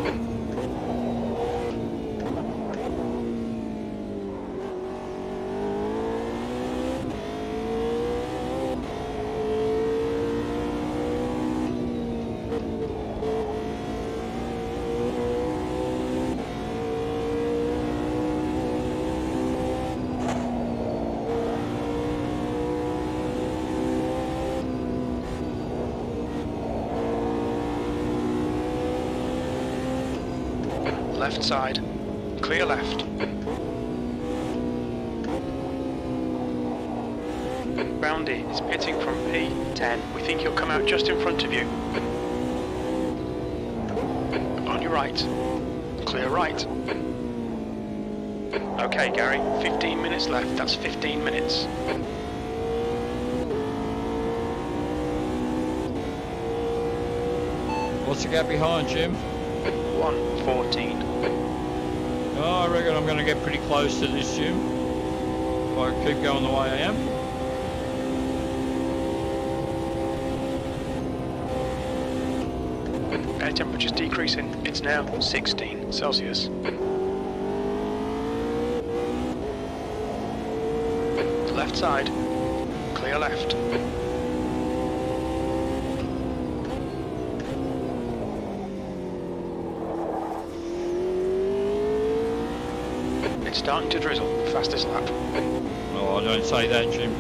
Left side. Clear left. Boundy is pitting from P10. We think he'll come out just in front of you. On your right. Clear right. Okay, Gary, 15 minutes left. That's 15 minutes. What's the gap behind, Jim? 1:14. Oh, I reckon I'm going to get pretty close to this, Jim. If I keep going the way I am. Air temperature's decreasing. It's now 16 Celsius. Left side. Clear left. It's starting to drizzle. Fastest lap. Oh, I don't say that, Jim.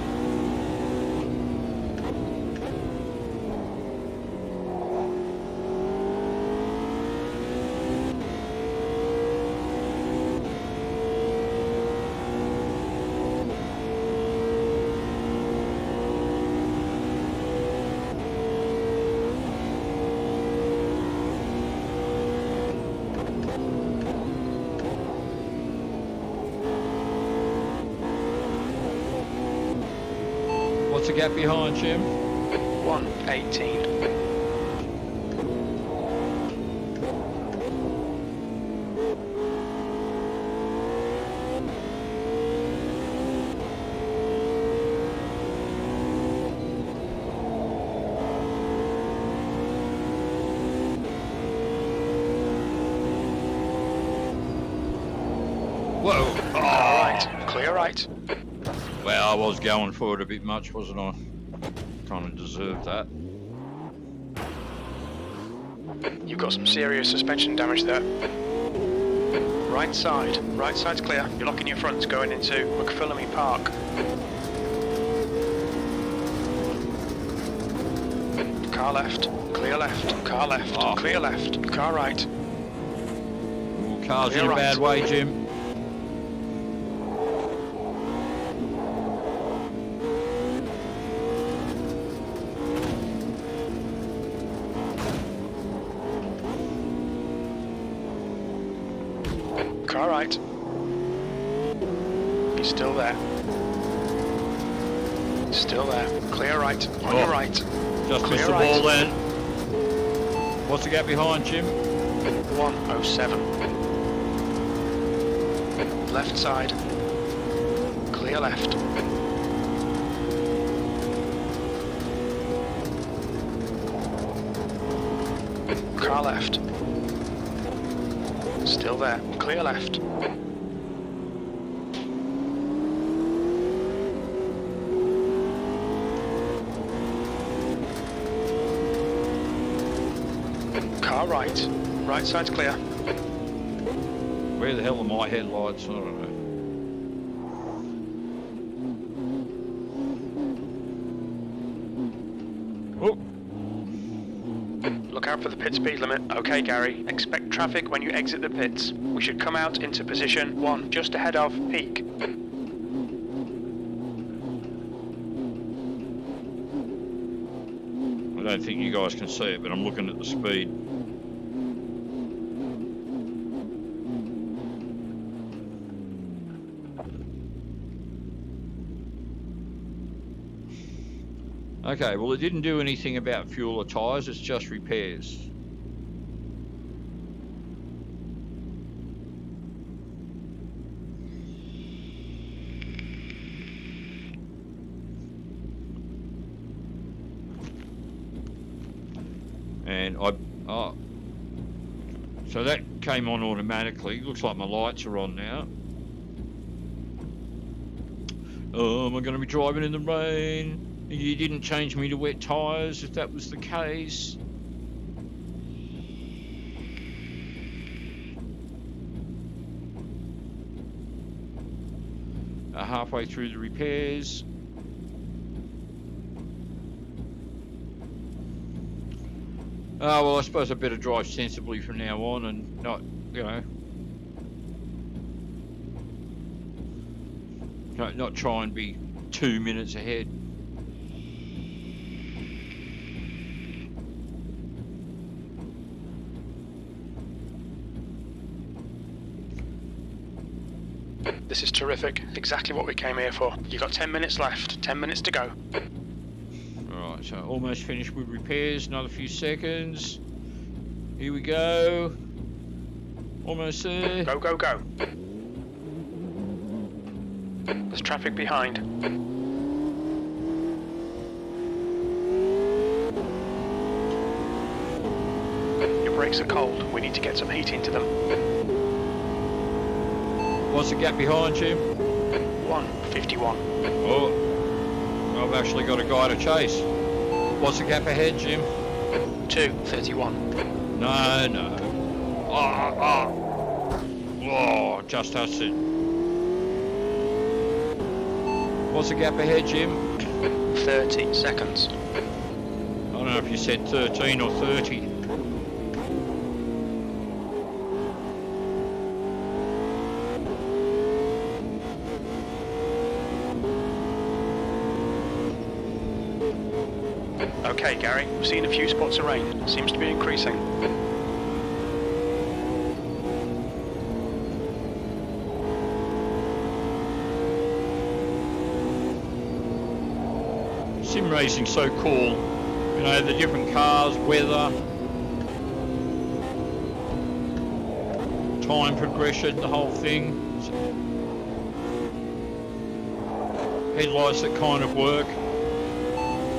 What's the gap behind, Jim? 1:18. Whoa! Oh. Alright, clear right. Well, I was going for it a bit much, wasn't I? Kind of deserved that. You've got some serious suspension damage there. Right side's clear. You're locking your fronts going into McPhillamy Park. Car left, clear left, car left, Oh. clear left, car right. Ooh, car's Clear in a right. bad way, Jim. Car right. He's still there. Still there. Clear right. On your right. Just Clear missed the right. ball then. What's the gap behind, Jim? 1:07. Left side. Clear left. Car left. Still there. Clear left. Car right. Right side's clear. Where the hell are my headlights? I don't know. Oh, Look out for the pit speed limit. Okay, Gary. Expect traffic when you exit the pits. We should come out into position 1, just ahead of peak. I don't think you guys can see it, but I'm looking at the speed. Okay, well, it didn't do anything about fuel or tyres, it's just repairs. And so that came on automatically. Looks like my lights are on now. Oh, am I going to be driving in the rain? You didn't change me to wet tyres if that was the case. Halfway through the repairs. Oh, well, I suppose I better drive sensibly from now on and not, you know, not try and be 2 minutes ahead. This is terrific. Exactly what we came here for. You've got 10 minutes left. 10 minutes to go. Right, so almost finished with repairs. Another few seconds. Here we go. Almost there. Go, go, go. There's traffic behind. Your brakes are cold. We need to get some heat into them. What's the gap behind, Jim? 1:51. Oh, I've actually got a guy to chase. What's the gap ahead, Jim? 2:31. No. Oh, just touched it. What's the gap ahead, Jim? 30 seconds. I don't know if you said 13 or 30. Okay, Gary, we've seen a few spots of rain. Seems to be increasing. Sim racing's so cool. You know, the different cars, weather, time progression, the whole thing. Headlights that kind of work.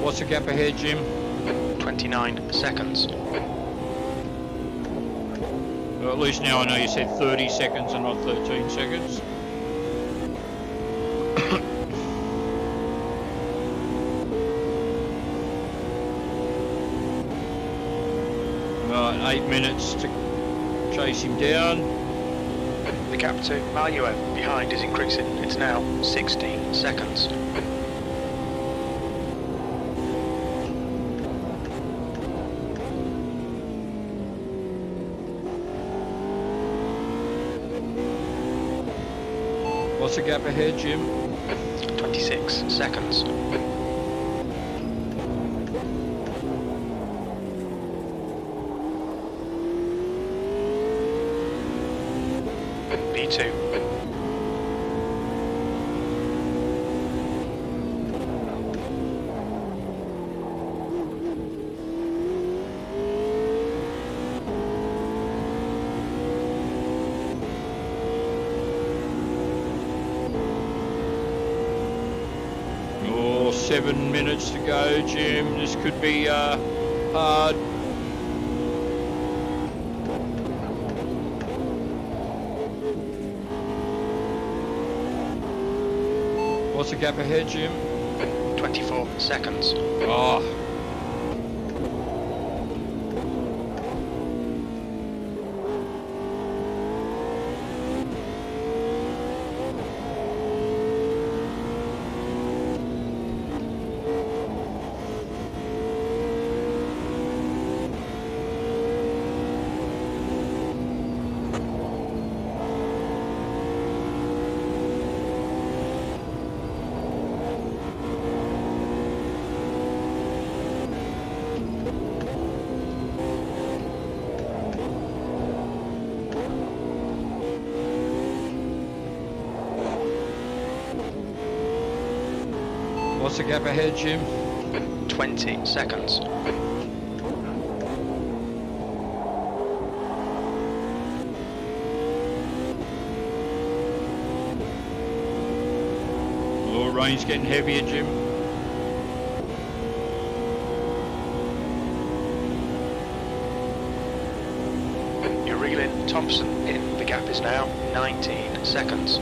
What's the gap ahead, Jim? 29 seconds. Well, at least now I know you said 30 seconds and not 13 seconds. Right, 8 minutes to chase him down. The gap to Maluev behind is increasing. It's now 16 seconds. What's the gap ahead, Jim? 26 seconds. B2. Oh, 7 minutes to go, Jim. This could be hard. What's the gap ahead, Jim? 24 seconds. Oh. What's the gap ahead, Jim? 20 seconds. Oh, rain's getting heavier, Jim. You're reeling Thompson in. The gap is now 19 seconds.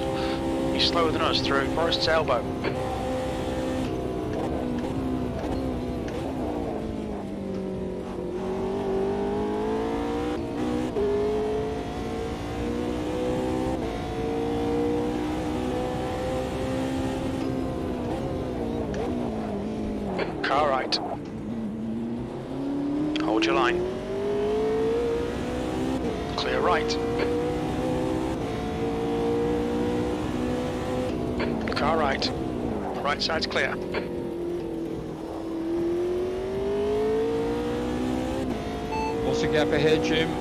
He's slower than us through Forrest's elbow. Car right. Hold your line. Clear right. Car right. Right side's clear. What's the gap ahead, Jim?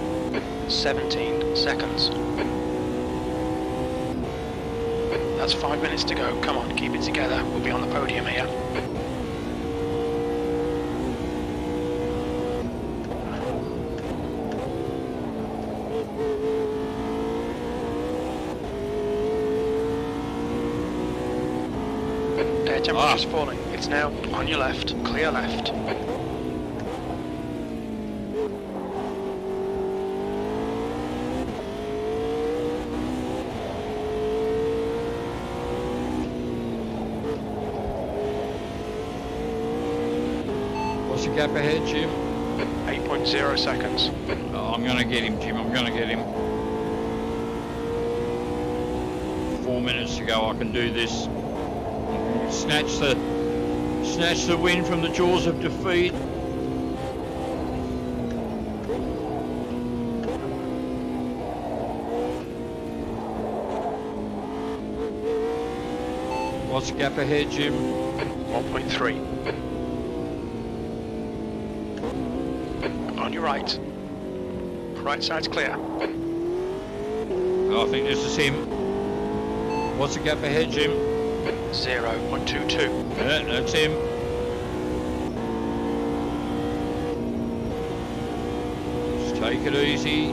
17 seconds. That's 5 minutes to go. Come on, keep it together. We'll be on the podium here. Air temperature's falling. It's now on your left. Clear left. What's the gap ahead, Jim? 8.0 seconds. Oh, I'm going to get him, Jim. I'm going to get him. 4 minutes to go. I can do this. Snatch the win from the jaws of defeat. What's the gap ahead, Jim? 1.3. On your right. Right side's clear. I think this is him. What's the gap ahead, Jim? 0.22. Yeah, that's him. Just take it easy.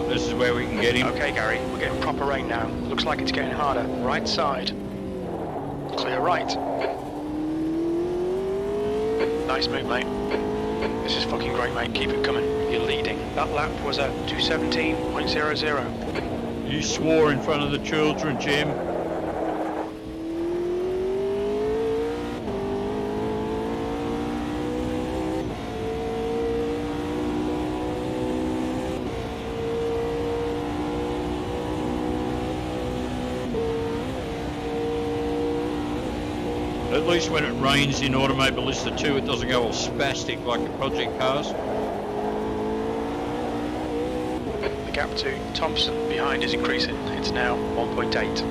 This is where we can get him. Okay, Gary, we're getting proper rain now. Looks like it's getting harder. Right side. Clear right. Nice move, mate. This is fucking great, mate. Keep it coming. You're leading. That lap was a 2:17.00. You swore in front of the children, Jim. At least when it rains in Automobilista 2, it doesn't go all spastic like the project cars. The gap to Thompson behind is increasing. It's now 1.8.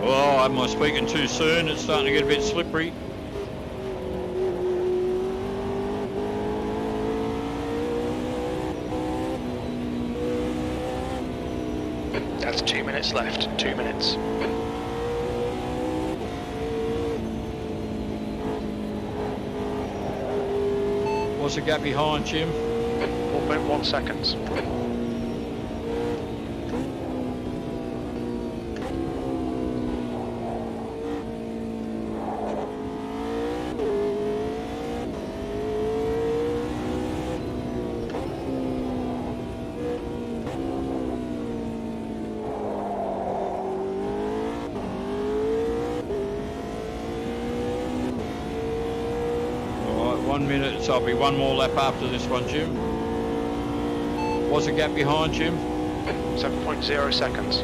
Oh, am I speaking too soon? It's starting to get a bit slippery. That's 2 minutes left. 2 minutes. What's the gap behind, Jim? 4.1 seconds. All right, 1 minute, so I'll be one more lap after this one, Jim. What's the gap behind, Jim? 7.0 seconds.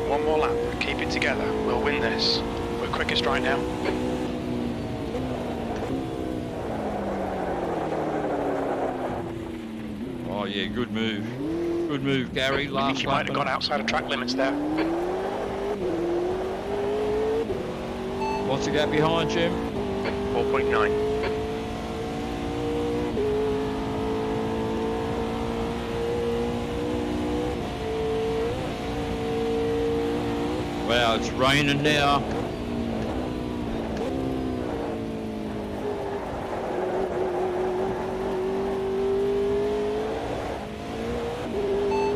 One more lap. Keep it together. We'll win this. We're quickest right now. Oh yeah, good move. Good move, Gary. I Last think you might have gone outside of track limits there. What's the gap behind, Jim? 4.9. Wow, it's raining now.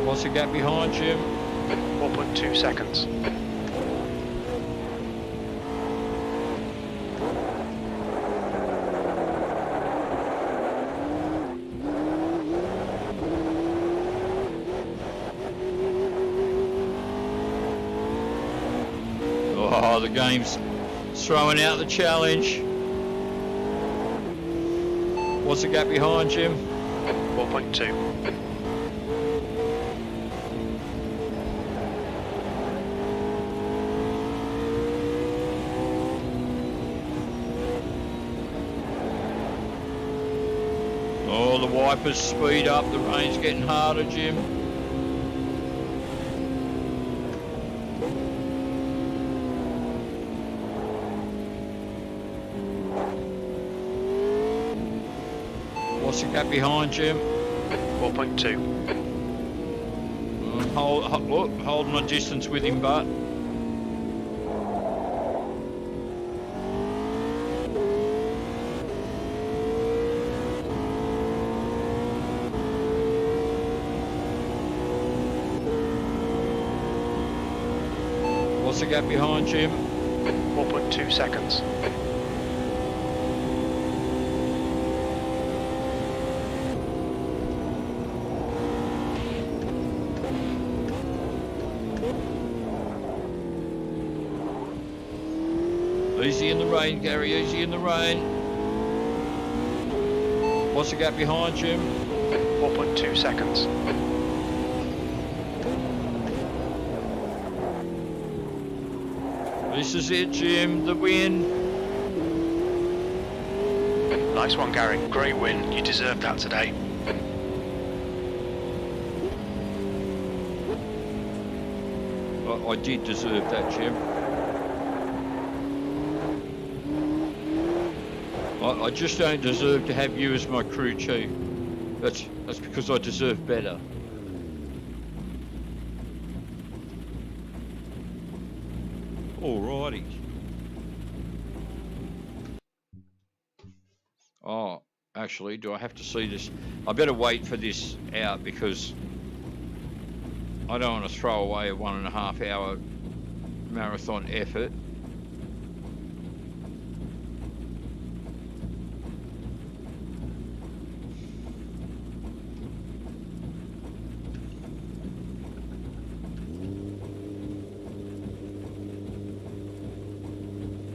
What's What's the gap behind, Jim? 4.2 seconds. Oh, the game's throwing out the challenge. What's the gap behind, Jim? 4.2. Oh, the wipers speed up. The rain's getting harder, Jim. What's the gap behind, Jim? 4.2. Holding my distance with him, but what's the gap behind, Jim? 4.2 seconds. Easy in the rain, Gary, easy in the rain. What's the gap behind, Jim? 4.2 seconds. This is it, Jim, the win. Nice one, Gary. Great win. You deserved that today. I did deserve that, Jim. I just don't deserve to have you as my crew chief. That's because I deserve better. Alrighty. Oh, actually, do I have to see this? I better wait for this out because I don't want to throw away a 1.5 hour marathon effort.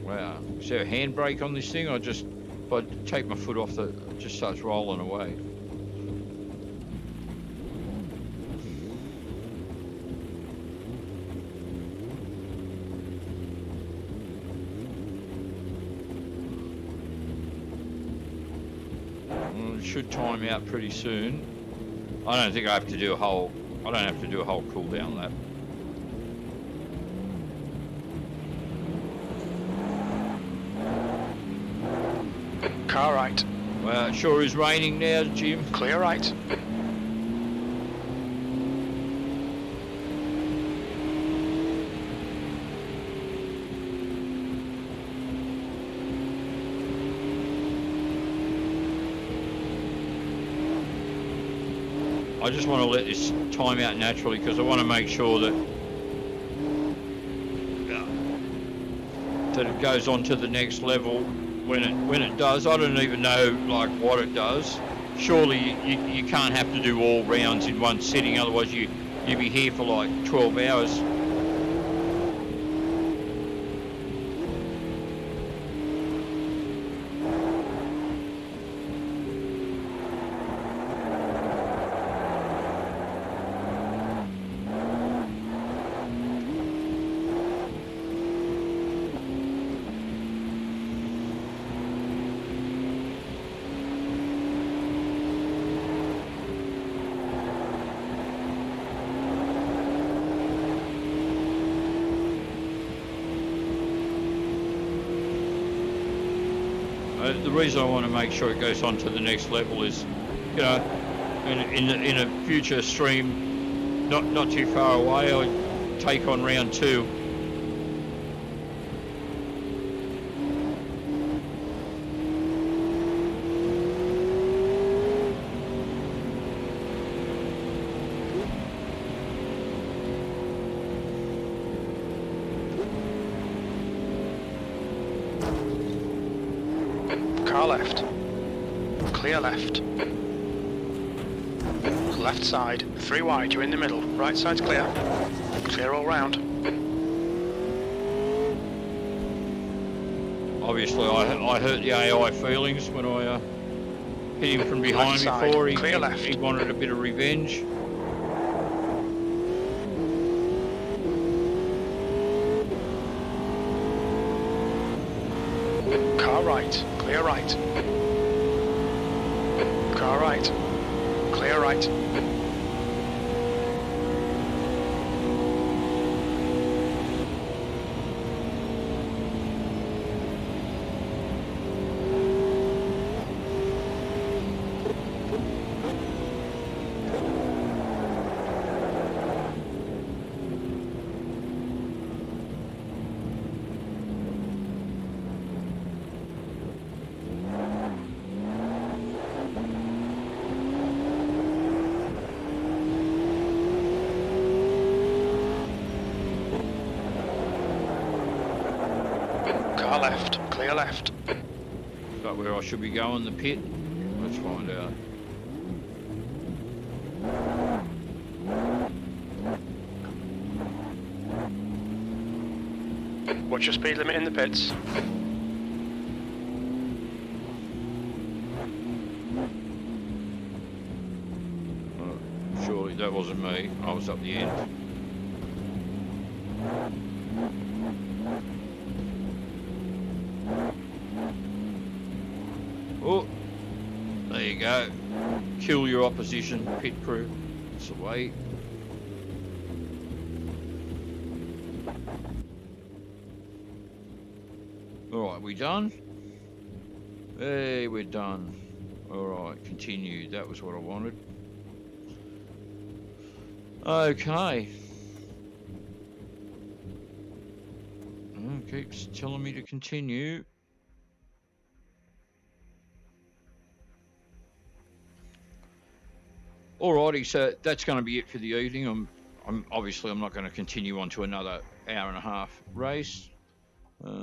Wow, is there a handbrake on this thing? If I take my foot off, it just starts rolling away. Well, it should time out pretty soon. I don't have to do a whole cool down lap. Car right. Well, it sure is raining now, Jim. Clear right. I just want to let this time out naturally because I want to make sure that it goes on to the next level when it does. I don't even know like what it does. Surely you can't have to do all rounds in one sitting, otherwise you'd be here for like 12 hours. The reason I want to make sure it goes on to the next level is, you know, in a future stream, not too far away, I'll take on round 2. Car left. Clear left. Left side. 3 wide, you're in the middle. Right side's clear. Clear all round. Obviously, I hurt the AI feelings when I hit him from behind before. He wanted a bit of revenge. Car right. Clear right. Car right. Clear right. Car left, clear left. Is that where I should be going, the pit? Let's find out. What's your speed limit in the pits? Surely that wasn't me. I was up the end. Oh, there you go. Kill your opposition, pit crew. That's the way. Alright, we done? Hey, we're done. Alright, continue. That was what I wanted. Okay. It keeps telling me to continue. Alrighty, so that's going to be it for the evening. I'm obviously not going to continue on to another hour and a half race, but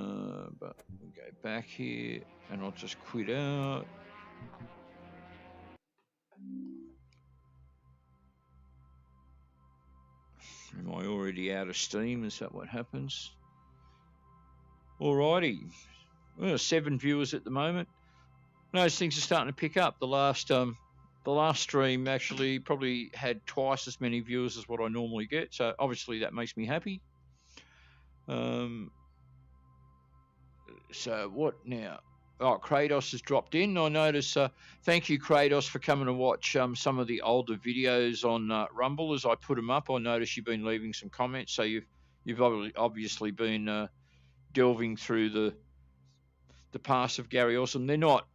we'll go back here and I'll just quit out. Am I already out of steam? Is that what happens? Alrighty, well, 7 viewers at the moment. Those things are starting to pick up. The last stream actually probably had twice as many viewers as what I normally get, so obviously that makes me happy. So what now? Oh, Kratos has dropped in. I notice. Thank you, Kratos, for coming to watch some of the older videos on Rumble as I put them up. I notice you've been leaving some comments, so you've obviously been delving through the past of Gary Orsum. They're not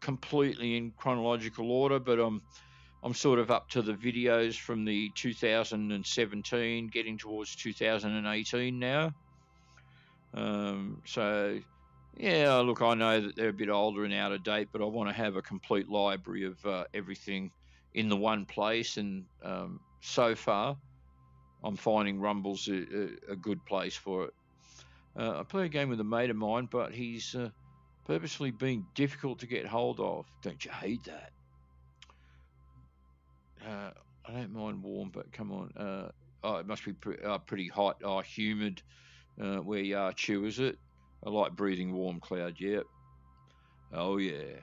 completely in chronological order, but I'm sort of up to the videos from the 2017, getting towards 2018 now. So, yeah, look, I know that they're a bit older and out of date, but I want to have a complete library of everything in the one place. And so far, I'm finding Rumble's a good place for it. I play a game with a mate of mine, but he's purposely being difficult to get hold of. Don't you hate that? I don't mind warm, but come on. It must be pretty hot, humid where you are, Chew, is it? I like breathing warm cloud, yep. Oh, yeah.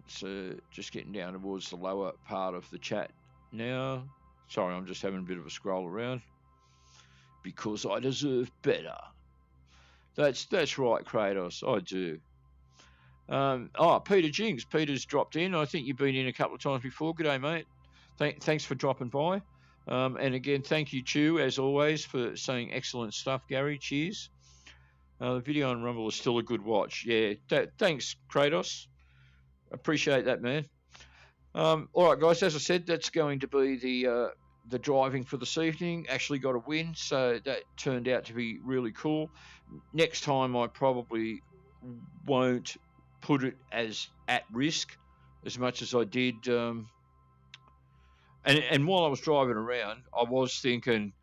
So just getting down towards the lower part of the chat now. Sorry, I'm just having a bit of a scroll around. Because I deserve better. That's right, Kratos. I do. Peter Jings. Peter's dropped in. I think you've been in a couple of times before. G'day, mate. Thanks for dropping by. And again, thank you, Chew, as always, for saying excellent stuff, Gary. Cheers. The video on Rumble is still a good watch. Yeah, thanks, Kratos. Appreciate that, man. All right, guys, as I said, that's going to be the driving for this evening. Actually got a win, so that turned out to be really cool. Next time, I probably won't put it as at risk as much as I did. And while I was driving around, I was thinking,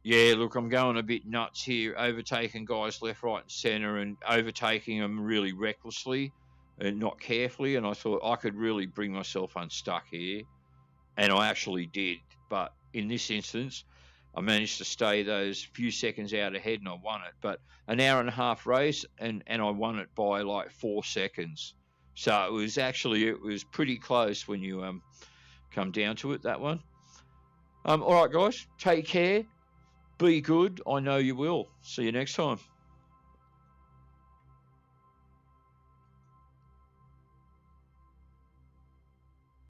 Yeah, look, I'm going a bit nuts here, overtaking guys left, right, and centre, and overtaking them really recklessly and not carefully. And I thought I could really bring myself unstuck here, and I actually did. But in this instance, I managed to stay those few seconds out ahead, and I won it. But an hour and a half race, and I won it by like 4 seconds. So it was pretty close when you come down to it, that one. All right, guys, take care. Be good. I know you will. See you next time.